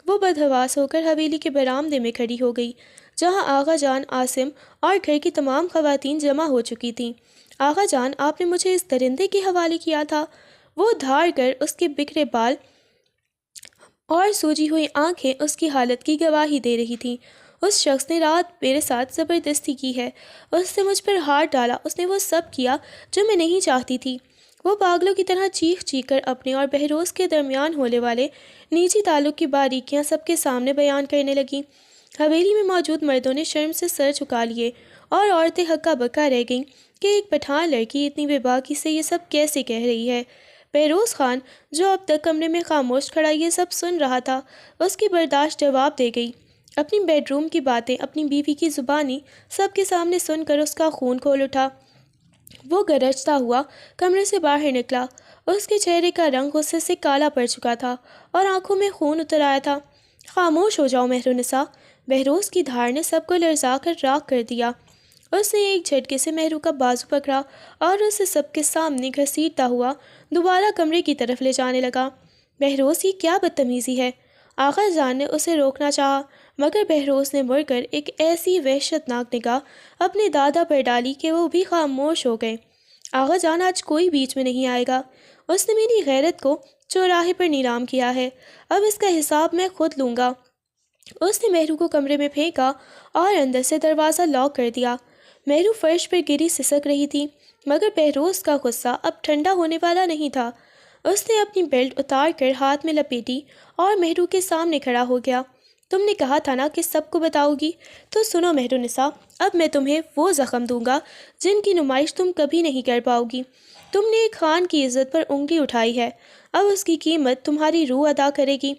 وہ بدحواس ہو کر حویلی کے برآمدے میں کھڑی ہو گئی، جہاں آغا جان، عاصم اور گھر کی تمام خواتین جمع ہو چکی تھیں۔ آغا جان، آپ نے مجھے اس درندے کے حوالے کیا تھا۔ وہ دھاڑ کر اس کے بکھرے بال اور سوجی ہوئی آنکھیں اس کی حالت کی گواہی دے رہی تھیں۔ اس شخص نے رات میرے ساتھ زبردستی کی ہے، اس نے مجھ پر ہاتھ ڈالا، اس نے وہ سب کیا جو میں نہیں چاہتی تھی۔ وہ پاگلوں کی طرح چیخ چیخ کر اپنے اور بہروز کے درمیان ہونے والے نجی تعلق کی باریکیاں سب کے سامنے بیان کرنے لگیں۔ حویلی میں موجود مردوں نے شرم سے سر جھکا لیے اور عورتیں ہکا بکا رہ گئیں کہ ایک پٹھان لڑکی اتنی بے باکی سے یہ سب کیسے کہہ رہی ہے۔ بہروز خان جو اب تک کمرے میں خاموش کھڑا یہ سب سن رہا تھا، اس کی برداشت جواب دے گئی۔ اپنی بیڈ روم کی باتیں اپنی بیوی کی زبانی سب کے سامنے سن کر اس کا خون کھول اٹھا۔ وہ گرجتا ہوا کمرے سے باہر نکلا۔ اس کے چہرے کا رنگ غصے سے کالا پڑ چکا تھا اور آنکھوں میں خون اتر آیا تھا۔ خاموش ہو جاؤ مہرونسا، بہروز کی دھاڑ نے سب کو لرزا کر راکھ کر دیا۔ اس نے ایک جھٹکے سے مہرو کا بازو پکڑا اور اسے سب کے سامنے گھسیٹتا ہوا دوبارہ کمرے کی طرف لے جانے لگا۔ بہروز، یہ کیا بدتمیزی ہے؟ آغا جان نے اسے روکنا چاہا، مگر بہروز نے مڑ کر ایک ایسی وحشت ناک نگاہ اپنے دادا پر ڈالی کہ وہ بھی خاموش ہو گئے۔ آغا جان آج کوئی بیچ میں نہیں آئے گا، اس نے میری غیرت کو چوراہے پر نیلام کیا ہے، اب اس کا حساب میں خود لوں گا۔ اس نے مہرو کو کمرے میں پھینکا اور اندر سے دروازہ لاک کر دیا۔ مہرو فرش پر گری سسک رہی تھی، مگر بہروز کا غصہ اب ٹھنڈا ہونے والا نہیں تھا۔ اس نے اپنی بیلٹ اتار کر ہاتھ میں لپیٹی اور مہرو کے سامنے کھڑا ہو گیا۔ تم نے کہا تھا نا کہ سب کو بتاؤ گی، تو سنو مہرالنساء، اب میں تمہیں وہ زخم دوں گا جن کی نمائش تم کبھی نہیں کر پاؤ گی۔ تم نے ایک خان کی عزت پر انگلی اٹھائی ہے، اب اس کی قیمت تمہاری روح ادا کرے گی۔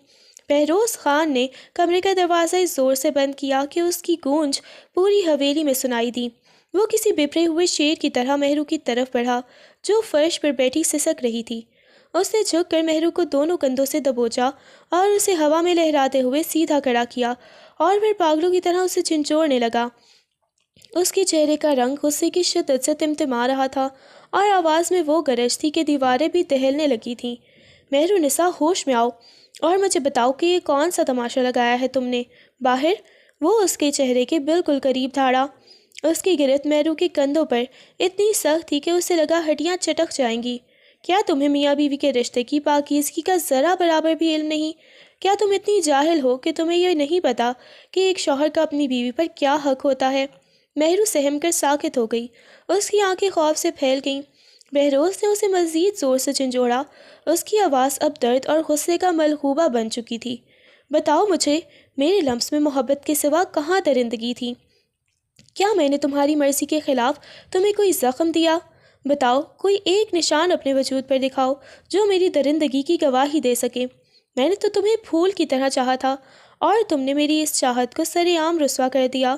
بہروز خان نے کمرے کا دروازہ اس زور سے بند کیا کہ اس کی گونج پوری حویلی میں سنائی دی۔ وہ کسی بپرے ہوئے شیر کی طرح مہرو کی طرف بڑھا جو فرش پر بیٹھی سسک رہی تھی۔ اس نے جھک کر مہرو کو دونوں کندھوں سے دبوچا اور اسے ہوا میں لہراتے ہوئے سیدھا کھڑا کیا اور پھر پاگلوں کی طرح اسے جھنجھوڑنے لگا۔ اس کے چہرے کا رنگ غصے کی شدت سے تمتما رہا تھا اور آواز میں وہ گرج تھی کہ دیواریں بھی دہلنے لگی تھیں۔ مہرالنساء، ہوش میں آؤ اور مجھے بتاؤ کہ یہ کون سا تماشا لگایا ہے تم نے باہر؟ وہ اس کے چہرے کے بالکل قریب دھاڑا۔ اس کی گرفت مہرو کے کندھوں پر اتنی سخت تھی کہ اسے لگا ہڈیاں چٹک جائیں گی۔ کیا تمہیں میاں بیوی کے رشتے کی پاکیزگی کا ذرا برابر بھی علم نہیں؟ کیا تم اتنی جاہل ہو کہ تمہیں یہ نہیں پتا کہ ایک شوہر کا اپنی بیوی پر کیا حق ہوتا ہے؟ مہرو سہم کر ساکت ہو گئی، اس کی آنکھیں خوف سے پھیل گئیں۔ بہروز نے اسے مزید زور سے جھنجھوڑا، اس کی آواز اب درد اور غصے کا ملغوبہ بن چکی تھی۔ بتاؤ مجھے، میرے لمس میں محبت کے سوا کہاں درندگی تھی؟ کیا میں نے تمہاری مرضی کے خلاف تمہیں کوئی زخم دیا؟ بتاؤ، کوئی ایک نشان اپنے وجود پر دکھاؤ جو میری درندگی کی گواہی دے سکے۔ میں نے تو تمہیں پھول کی طرح چاہا تھا اور تم نے میری اس چاہت کو سر عام رسوا کر دیا۔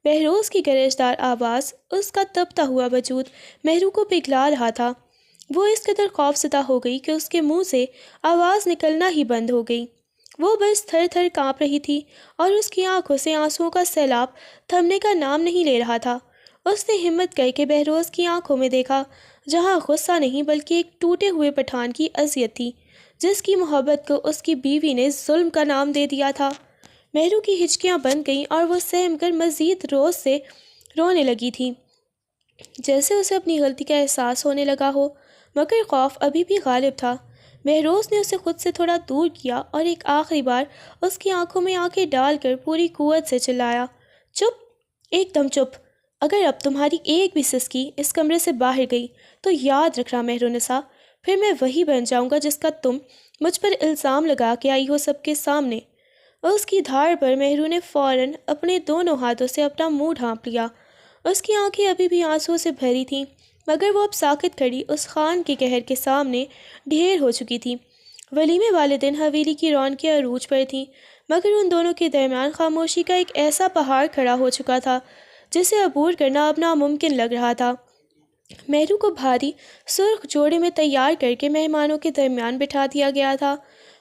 بہروز کی گرجدار آواز، اس کا تپتا ہوا وجود مہرو کو پگھلا رہا تھا۔ وہ اس قدر خوفزدہ ہو گئی کہ اس کے منہ سے آواز نکلنا ہی بند ہو گئی۔ وہ بس تھر تھر کانپ رہی تھی اور اس کی آنکھوں سے آنسوؤں کا سیلاب تھمنے کا نام نہیں لے رہا تھا۔ اس نے ہمت کر کے بہروز کی آنکھوں میں دیکھا، جہاں غصہ نہیں بلکہ ایک ٹوٹے ہوئے پٹھان کی اذیت تھی، جس کی محبت کو اس کی بیوی نے ظلم کا نام دے دیا تھا۔ مہرو کی ہچکیاں بند گئیں اور وہ سہم کر مزید روز سے رونے لگی تھی، جیسے اسے اپنی غلطی کا احساس ہونے لگا ہو، مگر خوف ابھی بھی غالب تھا۔ بہروز نے اسے خود سے تھوڑا دور کیا اور ایک آخری بار اس کی آنکھوں میں آنکھیں ڈال کر پوری قوت سے چلایا، چپ، ایک دم چپ۔ اگر اب تمہاری ایک بھی سسکی اس کمرے سے باہر گئی تو یاد رکھنا مہرالنساء، پھر میں وہی بن جاؤں گا جس کا تم مجھ پر الزام لگا کے آئی ہو سب کے سامنے۔ اس کی دھاڑ پر مہرو نے فوراً اپنے دونوں ہاتھوں سے اپنا منہ ڈھانپ لیا۔ اس کی آنکھیں ابھی بھی آنسوؤں سے بھری تھیں، مگر وہ اب ساکت کھڑی اس خان کے قہر کے سامنے ڈھیر ہو چکی تھی۔ ولیمے والے دن حویلی کی رونقیں عروج پر تھیں، مگر ان دونوں کے درمیان خاموشی کا ایک ایسا پہاڑ کھڑا ہو چکا تھا جسے عبور کرنا اب ناممکن لگ رہا تھا۔ مہرو کو بھاری سرخ جوڑے میں تیار کر کے مہمانوں کے درمیان بٹھا دیا گیا تھا،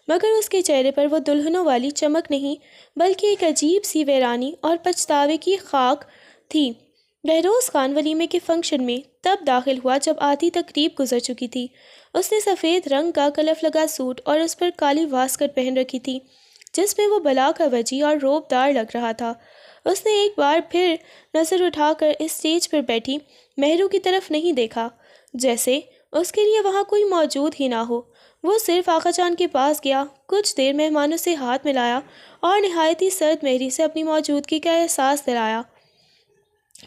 مگر اس کے چہرے پر وہ دلہنوں والی چمک نہیں بلکہ ایک عجیب سی ویرانی اور پچھتاوے کی خاک تھی۔ بہروز خان ولیمے کے فنکشن میں تب داخل ہوا جب آدھی تقریب گزر چکی تھی۔ اس نے سفید رنگ کا کلف لگا سوٹ اور اس پر کالی واسکٹ پہن رکھی تھی، جس میں وہ بلا کا وجی اور روب دار لگ رہا تھا۔ اس نے ایک بار پھر نظر اٹھا کر اسٹیج پر بیٹھی مہرو کی طرف نہیں دیکھا، جیسے اس کے لیے وہاں کوئی موجود ہی نہ ہو۔ وہ صرف آقا جان کے پاس گیا، کچھ دیر مہمانوں سے ہاتھ ملایا اور نہایت ہی سرد مہری سے اپنی موجودگی کا احساس دلایا۔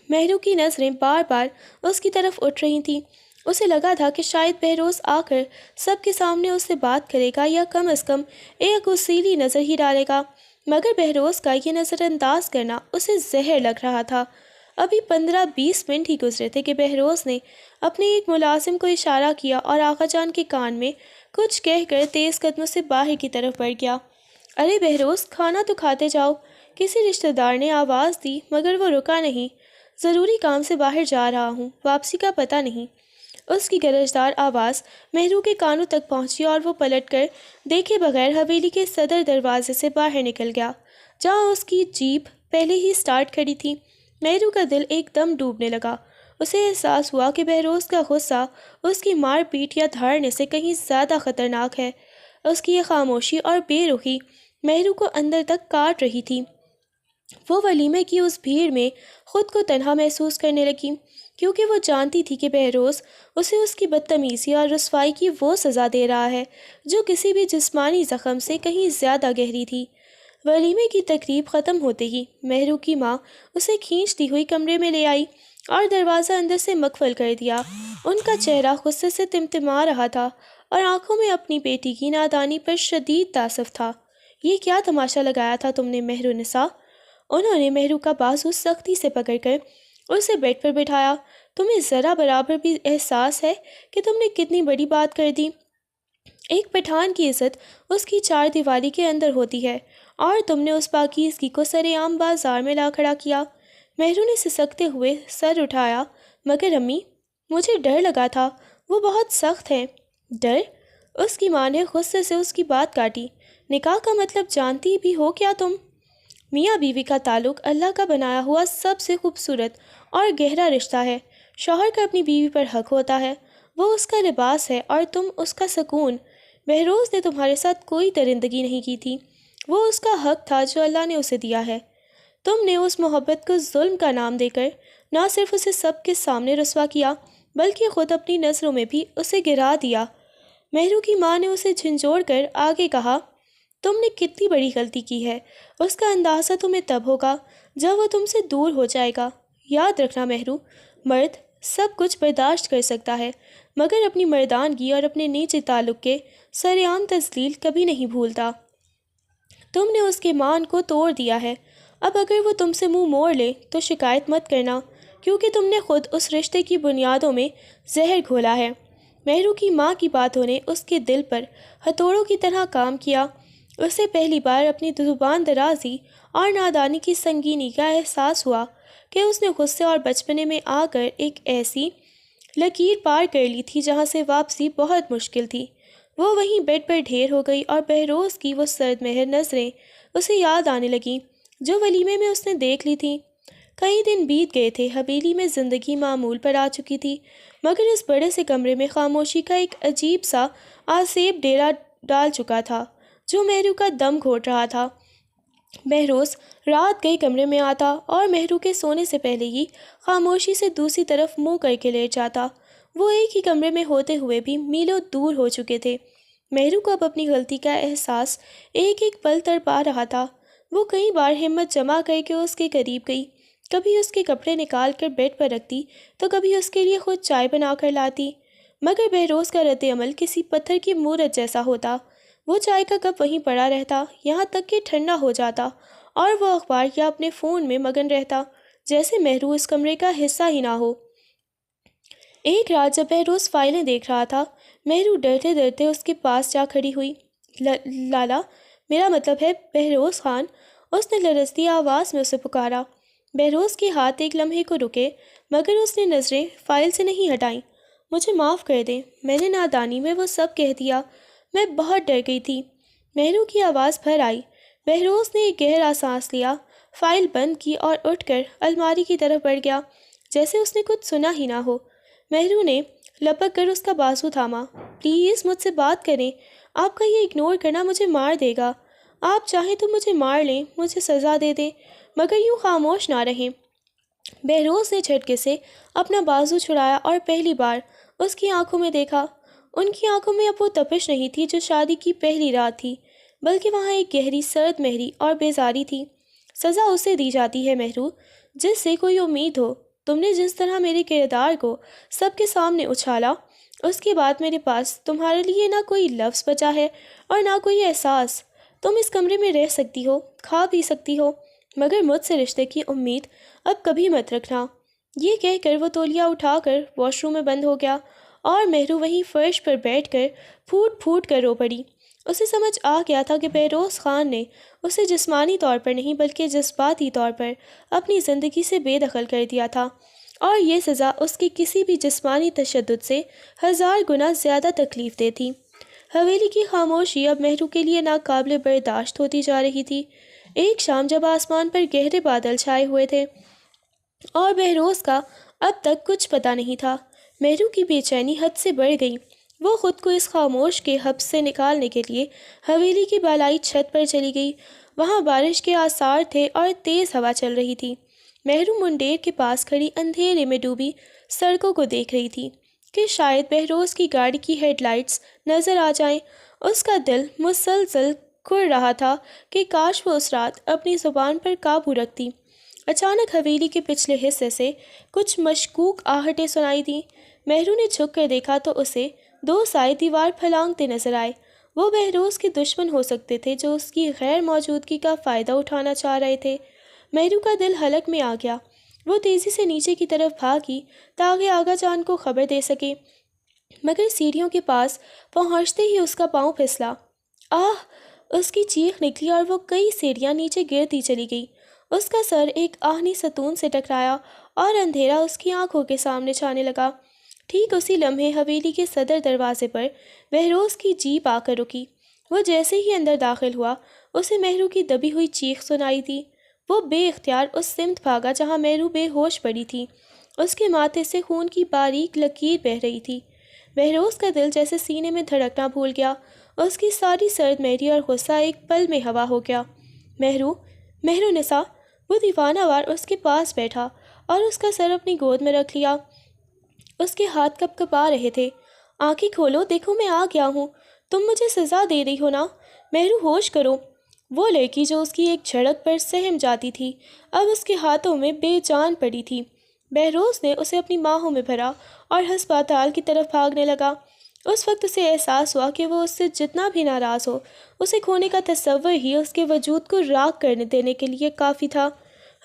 مہرو کی نظریں بار بار اس کی طرف اٹھ رہی تھیں۔ اسے لگا تھا کہ شاید بہروز آ کر سب کے سامنے اس سے بات کرے گا یا کم از کم ایک وسیلی نظر ہی ڈالے گا، مگر بہروز کا یہ نظر انداز کرنا اسے زہر لگ رہا تھا۔ ابھی 15-20 منٹ ہی گزرے تھے کہ بہروز نے اپنے ایک ملازم کو اشارہ کیا اور آقا جان کے کان میں کچھ کہہ کر تیز قدموں سے باہر کی طرف بڑھ گیا۔ ارے بہروز، کھانا تو کھاتے جاؤ، کسی رشتہ دار نے آواز دی مگر وہ رکا نہیں۔ ضروری کام سے باہر جا رہا ہوں، واپسی کا پتہ نہیں۔ اس کی گرجدار آواز مہرو کے کانوں تک پہنچی اور وہ پلٹ کر دیکھے بغیر حویلی کے صدر دروازے سے باہر نکل گیا، جہاں اس کی جیپ پہلے ہی سٹارٹ کھڑی تھی۔ مہرو کا دل ایک دم ڈوبنے لگا۔ اسے احساس ہوا کہ بہروز کا غصہ اس کی مار پیٹ یا دھاڑنے سے کہیں زیادہ خطرناک ہے۔ اس کی یہ خاموشی اور بے رخی مہرو کو اندر تک کاٹ رہی تھی۔ وہ ولیمے کی اس بھیڑ میں خود کو تنہا محسوس کرنے لگی۔ کیونکہ وہ جانتی تھی کہ بہروز اسے اس کی بدتمیزی اور رسوائی کی وہ سزا دے رہا ہے جو کسی بھی جسمانی زخم سے کہیں زیادہ گہری تھی۔ ولیمے کی تقریب ختم ہوتے ہی مہرو کی ماں اسے کھینچتی ہوئی کمرے میں لے آئی اور دروازہ اندر سے مقفل کر دیا۔ ان کا چہرہ غصے سے تمتما رہا تھا اور آنکھوں میں اپنی بیٹی کی نادانی پر شدید تاسف تھا۔ یہ کیا تماشا لگایا تھا تم نے مہر النساء؟ انہوں نے مہرو کا بازو سختی سے پکڑ کر اسے بیڈ پر بٹھایا۔ تمہیں ذرا برابر بھی احساس ہے کہ تم نے کتنی بڑی بات کر دی؟ ایک پٹھان کی عزت اس کی چار دیواری کے اندر ہوتی ہے اور تم نے اس پاکیزگی کو سر عام بازار میں لا کھڑا کیا۔ مہرو نے سسکتے ہوئے سر اٹھایا۔ مگر امی، مجھے ڈر لگا تھا، وہ بہت سخت ہے۔ ڈر؟ اس کی ماں نے غصے سے اس کی بات کاٹی۔ نکاح کا مطلب جانتی بھی ہو کیا تم؟ میاں بیوی کا تعلق اللہ کا بنایا ہوا سب سے خوبصورت اور گہرا رشتہ ہے۔ شوہر کا اپنی بیوی پر حق ہوتا ہے، وہ اس کا لباس ہے اور تم اس کا سکون۔ بہروز نے تمہارے ساتھ کوئی درندگی نہیں کی تھی، وہ اس کا حق تھا جو اللہ نے اسے دیا ہے۔ تم نے اس محبت کو ظلم کا نام دے کر نہ صرف اسے سب کے سامنے رسوا کیا بلکہ خود اپنی نظروں میں بھی اسے گرا دیا۔ مہرو کی ماں نے اسے جھنجھوڑ کر آگے کہا، تم نے کتنی بڑی غلطی کی ہے، اس کا اندازہ تمہیں تب ہوگا جب وہ تم سے دور ہو جائے گا۔ یاد رکھنا مہرو، مرد سب کچھ برداشت کر سکتا ہے مگر اپنی مردانگی اور اپنے نیچے تعلق کے سرعام تذلیل کبھی نہیں بھولتا۔ تم نے اس کے مان کو توڑ دیا ہے، اب اگر وہ تم سے منہ موڑ لے تو شکایت مت کرنا، کیونکہ تم نے خود اس رشتے کی بنیادوں میں زہر گھولا ہے۔ مہرو کی ماں کی باتوں نے اس کے دل پر ہتھوڑوں کی طرح کام کیا۔ اسے پہلی بار اپنی زبان درازی اور نادانی کی سنگینی کا احساس ہوا کہ اس نے غصے اور بچپنے میں آ کر ایک ایسی لکیر پار کر لی تھی جہاں سے واپسی بہت مشکل تھی۔ وہ وہیں بیڈ پر ڈھیر ہو گئی اور بہروز کی وہ سرد مہر نظریں اسے یاد آنے لگیں جو ولیمے میں اس نے دیکھ لی تھیں۔ کئی دن بیت گئے تھے، حویلی میں زندگی معمول پر آ چکی تھی، مگر اس بڑے سے کمرے میں خاموشی کا ایک عجیب سا آسیب ڈیرا ڈال چکا تھا جو مہرو کا دم گھوٹ رہا تھا۔ بہروز رات گئی کمرے میں آتا اور مہرو کے سونے سے پہلے ہی خاموشی سے دوسری طرف منہ کر کے لیٹ جاتا۔ وہ ایک ہی کمرے میں ہوتے ہوئے بھی میلوں دور ہو چکے تھے۔ مہرو کو اب اپنی غلطی کا احساس ایک ایک پل تڑپا رہا تھا۔ وہ کئی بار ہمت جمع کر کے اس کے قریب گئی، کبھی اس کے کپڑے نکال کر بیڈ پر رکھتی تو کبھی اس کے لیے خود چائے بنا کر لاتی، مگر بہروز کا رد عمل کسی پتھر کی مورت جیسا ہوتا۔ وہ چائے کا کپ وہیں پڑا رہتا یہاں تک کہ ٹھنڈا ہو جاتا اور وہ اخبار یا اپنے فون میں مگن رہتا جیسے مہرو اس کمرے کا حصہ ہی نہ ہو۔ ایک رات جب بہروز فائلیں دیکھ رہا تھا، مہرو ڈرتے ڈرتے اس کے پاس جا کھڑی ہوئی۔ لالا، میرا مطلب ہے بہروز خان، اس نے لرزتی آواز میں اسے پکارا۔ بہروز کے ہاتھ ایک لمحے کو رکے مگر اس نے نظریں فائل سے نہیں ہٹائیں۔ مجھے معاف کر دیں، میں نے نادانی میں وہ سب کہہ دیا، میں بہت ڈر گئی تھی۔ مہرو کی آواز بھر آئی۔ بہروز نے ایک گہرا سانس لیا، فائل بند کی اور اٹھ کر الماری کی طرف بڑھ گیا جیسے اس نے کچھ سنا ہی نہ ہو۔ مہرو نے لپک کر اس کا بازو تھاما۔ پلیز مجھ سے بات کریں، آپ کا یہ اگنور کرنا مجھے مار دے گا۔ آپ چاہیں تو مجھے مار لیں، مجھے سزا دے دیں، مگر یوں خاموش نہ رہیں۔ بہروز نے جھٹکے سے اپنا بازو چھڑایا اور پہلی بار اس کی آنکھوں میں دیکھا۔ ان کی آنکھوں میں اب وہ تپش نہیں تھی جو شادی کی پہلی رات تھی، بلکہ وہاں ایک گہری سرد مہری اور بیزاری تھی۔ سزا اسے دی جاتی ہے مہرو جس سے کوئی امید ہو۔ تم نے جس طرح میرے کردار کو سب کے سامنے اچھالا، اس کے بعد میرے پاس تمہارے لیے نہ کوئی لفظ بچا ہے اور نہ کوئی احساس۔ تم اس کمرے میں رہ سکتی ہو، کھا پی سکتی ہو، مگر مجھ سے رشتے کی امید اب کبھی مت رکھنا۔ یہ کہہ کر وہ تولیہ اٹھا کر واش روم میں بند ہو گیا اور مہرو وہیں فرش پر بیٹھ کر پھوٹ پھوٹ کر رو پڑی۔ اسے سمجھ آ گیا تھا کہ بہروز خان نے اسے جسمانی طور پر نہیں بلکہ جذباتی طور پر اپنی زندگی سے بے دخل کر دیا تھا، اور یہ سزا اس کے کسی بھی جسمانی تشدد سے 1000 گنا زیادہ تکلیف دہ تھی۔ حویلی کی خاموشی اب مہرو کے لیے ناقابل برداشت ہوتی جا رہی تھی۔ ایک شام جب آسمان پر گہرے بادل چھائے ہوئے تھے اور بہروز کا اب تک کچھ پتہ نہیں تھا، مہرو کی بے چینی حد سے بڑھ گئی۔ وہ خود کو اس خاموش کے حبس سے نکالنے کے لیے حویلی کی بالائی چھت پر چلی گئی۔ وہاں بارش کے آثار تھے اور تیز ہوا چل رہی تھی۔ مہرو منڈیر کے پاس کھڑی اندھیرے میں ڈوبی سڑکوں کو دیکھ رہی تھی کہ شاید بہروز کی گاڑی کی ہیڈ لائٹس نظر آ جائیں۔ اس کا دل مسلسل کڑ رہا تھا کہ کاش وہ اس رات اپنی زبان پر قابو رکھتی۔ اچانک حویلی کے پچھلے حصے سے کچھ مشکوک آہٹیں سنائی دیں۔ مہرو نے جھک کر دیکھا تو اسے دو سائے دیوار پھلانگتے نظر آئے۔ وہ بہروز کے دشمن ہو سکتے تھے جو اس کی غیر موجودگی کا فائدہ اٹھانا چاہ رہے تھے۔ مہرو کا دل حلق میں آ گیا۔ وہ تیزی سے نیچے کی طرف بھاگی تاکہ آغا جان کو خبر دے سکے، مگر سیڑھیوں کے پاس پہنچتے ہی اس کا پاؤں پھسلا۔ آہ! اس کی چیخ نکلی اور وہ کئی سیڑھیاں نیچے گرتی چلی گئی۔ اس کا سر ایک آہنی ستون سے ٹکرایا اور اندھیرا اس کی آنکھوں کے سامنے چھانے لگا۔ ٹھیک اسی لمحے حویلی کے صدر دروازے پر بہروز کی جیپ آ کر رکی۔ وہ جیسے ہی اندر داخل ہوا اسے مہرو کی دبی ہوئی چیخ سنائی دی۔ وہ بے اختیار اس سمت بھاگا جہاں مہرو بے ہوش پڑی تھی۔ اس کے ماتھے سے خون کی باریک لکیر بہہ رہی تھی۔ بہروز کا دل جیسے سینے میں دھڑکنا بھول گیا۔ اس کی ساری سرد مہری اور غصہ ایک پل میں ہوا ہو گیا۔ مہرو نسا! وہ دیوانہ وار اس کے پاس بیٹھا اور اس کا سر اپنی گود میں رکھ لیا۔ اس کے ہاتھ کپ کپا رہے تھے۔ آنکھیں کھولو، دیکھو میں آ گیا ہوں۔ تم مجھے سزا دے رہی ہو نا؟ مہرو ہوش کرو۔ وہ لڑکی جو اس کی ایک جھڑک پر سہم جاتی تھی اب اس کے ہاتھوں میں بے جان پڑی تھی۔ بہروز نے اسے اپنی باہوں میں بھرا اور ہسپتال کی طرف بھاگنے لگا۔ اس وقت اسے احساس ہوا کہ وہ اس سے جتنا بھی ناراض ہو، اسے کھونے کا تصور ہی اس کے وجود کو راکھ کرنے دینے کے لیے کافی تھا۔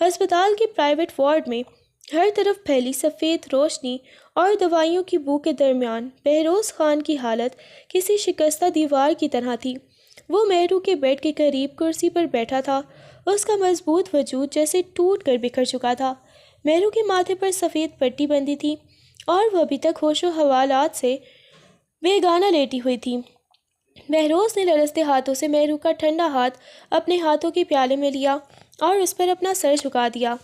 ہسپتال کے پرائیویٹ وارڈ میں ہر طرف پھیلی سفید روشنی اور دوائیوں کی بو کے درمیان بہروز خان کی حالت کسی شکستہ دیوار کی طرح تھی۔ وہ مہرو کے بیڈ کے قریب کرسی پر بیٹھا تھا۔ اس کا مضبوط وجود جیسے ٹوٹ کر بکھر چکا تھا۔ مہرو کے ماتھے پر سفید پٹی بندھی تھی اور وہ ابھی تک ہوش و حوالات سے بے گانہ لیٹی ہوئی تھی۔ بہروز نے لرزتے ہاتھوں سے مہرو کا ٹھنڈا ہاتھ اپنے ہاتھوں کے پیالے میں لیا اور اس پر اپنا سر جھکا دیا۔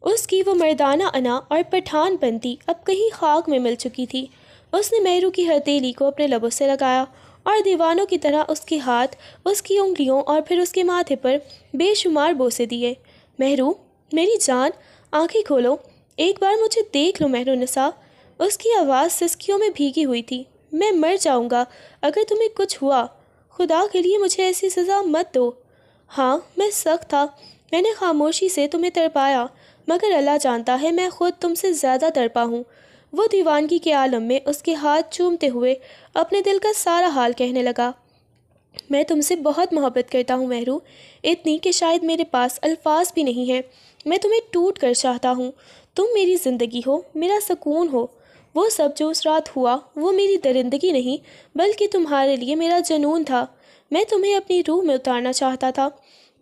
اس کی وہ مردانہ انا اور پٹھان پنتی اب کہیں خاک میں مل چکی تھی۔ اس نے مہرو کی ہتھیلی کو اپنے لبوں سے لگایا اور دیوانوں کی طرح اس کے ہاتھ، اس کی انگلیوں اور پھر اس کے ماتھے پر بے شمار بوسے دیے۔ مہرو، میری جان، آنکھیں کھولو، ایک بار مجھے دیکھ لو مہرو نسا۔ اس کی آواز سسکیوں میں بھیگی ہوئی تھی۔ میں مر جاؤں گا اگر تمہیں کچھ ہوا۔ خدا کے لیے مجھے ایسی سزا مت دو۔ ہاں، میں سخت تھا، میں نے خاموشی سے تمہیں تڑپایا، مگر اللہ جانتا ہے میں خود تم سے زیادہ تڑپا ہوں۔ وہ دیوانگی کے عالم میں اس کے ہاتھ چومتے ہوئے اپنے دل کا سارا حال کہنے لگا۔ میں تم سے بہت محبت کرتا ہوں مہرو، اتنی کہ شاید میرے پاس الفاظ بھی نہیں ہیں۔ میں تمہیں ٹوٹ کر چاہتا ہوں۔ تم میری زندگی ہو، میرا سکون ہو۔ وہ سب جو اس رات ہوا وہ میری درندگی نہیں بلکہ تمہارے لیے میرا جنون تھا۔ میں تمہیں اپنی روح میں اتارنا چاہتا تھا۔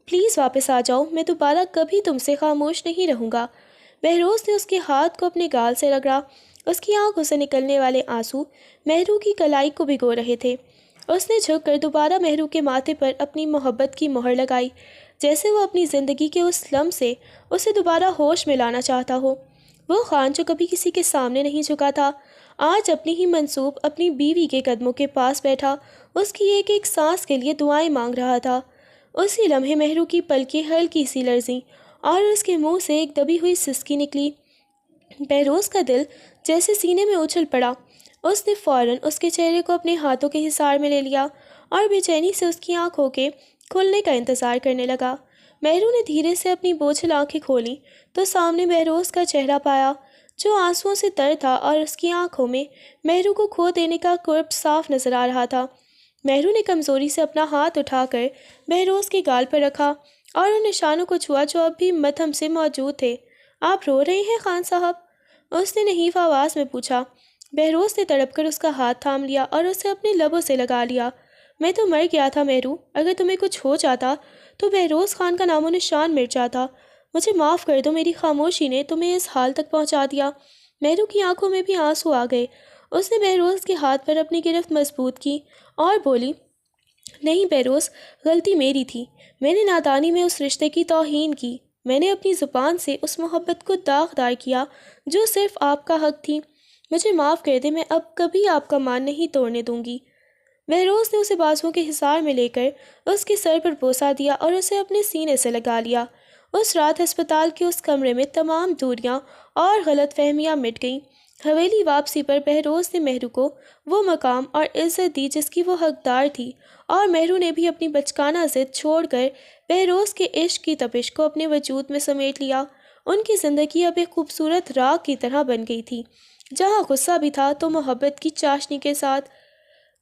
پلیز واپس آ جاؤ، میں دوبارہ کبھی تم سے خاموش نہیں رہوں گا۔ بہروز نے اس کے ہاتھ کو اپنے گال سے رگڑا۔ اس کی آنکھوں سے نکلنے والے آنسو مہرو کی کلائی کو بھگو رہے تھے۔ اس نے جھک کر دوبارہ مہرو کے ماتھے پر اپنی محبت کی مہر لگائی، جیسے وہ اپنی زندگی کے اس لمحے سے اسے دوبارہ ہوش میں لانا چاہتا ہو۔ وہ خان جو کبھی کسی کے سامنے نہیں جھکا تھا، آج اپنی ہی منسوب اپنی بیوی کے قدموں کے پاس بیٹھا اس کی ایک ایک سانس کے لیے دعائیں مانگ رہا تھا۔ اسی لمحے مہرو کی پلکیں ہلکی سی لرزیں اور اس کے منہ سے ایک دبی ہوئی سسکی نکلی۔ بہروز کا دل جیسے سینے میں اچھل پڑا۔ اس نے فوراً اس کے چہرے کو اپنے ہاتھوں کے حصار میں لے لیا اور بے چینی سے اس کی آنکھوں کے کھلنے کا انتظار کرنے لگا۔ مہرو نے دھیرے سے اپنی بوجھل آنکھیں کھولیں تو سامنے بہروز کا چہرہ پایا جو آنسوؤں سے تر تھا اور اس کی آنکھوں میں مہرو کو کھو دینے کا کرب صاف نظر آ رہا تھا۔ مہرو نے کمزوری سے اپنا ہاتھ اٹھا کر بہروز کے گال پر رکھا اور ان نشانوں کو چھوا جو اب بھی مدھم سے موجود تھے۔ آپ رو رہے ہیں خان صاحب؟ اس نے نحیف آواز میں پوچھا۔ بہروز نے تڑپ کر اس کا ہاتھ تھام لیا اور اسے اپنے لبوں سے لگا لیا۔ میں تو مر گیا تھا مہرو، اگر تمہیں کچھ ہو جاتا تو بہروز خان کا نام و نشان مٹ جاتا۔ مجھے معاف کر دو، میری خاموشی نے تمہیں اس حال تک پہنچا دیا۔ مہرو کی آنکھوں میں بھی آنسو آ گئے۔ اس نے بہروز کے ہاتھ پر اپنی گرفت مضبوط کی اور بولی، نہیں بہروز، غلطی میری تھی۔ میں نے نادانی میں اس رشتے کی توہین کی۔ میں نے اپنی زبان سے اس محبت کو داغدار کیا جو صرف آپ کا حق تھی۔ مجھے معاف کر دے، میں اب کبھی آپ کا مان نہیں توڑنے دوں گی۔ بہروز نے اسے بازوؤں کے حصار میں لے کر اس کے سر پر بوسہ دیا اور اسے اپنے سینے سے لگا لیا۔ اس رات ہسپتال کے اس کمرے میں تمام دوریاں اور غلط فہمیاں مٹ گئیں۔ حویلی واپسی پر بہروز نے مہرو کو وہ مقام اور عزت دی جس کی وہ حقدار تھی، اور مہرو نے بھی اپنی بچگانہ ضد چھوڑ کر بہروز کے عشق کی تپش کو اپنے وجود میں سمیٹ لیا۔ ان کی زندگی اب ایک خوبصورت راگ کی طرح بن گئی تھی، جہاں غصہ بھی تھا تو محبت کی چاشنی کے ساتھ۔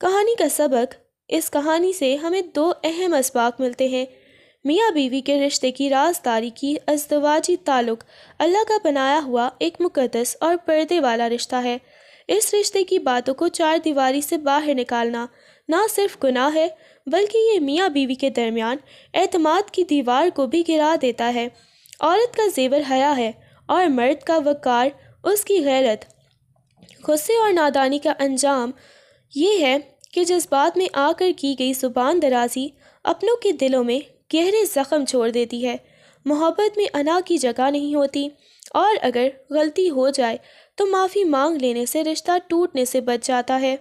کہانی کا سبق: اس کہانی سے ہمیں دو اہم اسباق ملتے ہیں۔ میاں بیوی کے رشتے کی رازداری کی ازدواجی تعلق اللہ کا بنایا ہوا ایک مقدس اور پردے والا رشتہ ہے۔ اس رشتے کی باتوں کو چار دیواری سے باہر نکالنا نہ صرف گناہ ہے، بلکہ یہ میاں بیوی کے درمیان اعتماد کی دیوار کو بھی گرا دیتا ہے۔ عورت کا زیور حیا ہے اور مرد کا وقار اس کی غیرت۔ غصے اور نادانی کا انجام یہ ہے کہ جذبات میں آ کر کی گئی زبان درازی اپنوں کے دلوں میں گہرے زخم چھوڑ دیتی ہے۔ محبت میں انا کی جگہ نہیں ہوتی، اور اگر غلطی ہو جائے تو معافی مانگ لینے سے رشتہ ٹوٹنے سے بچ جاتا ہے۔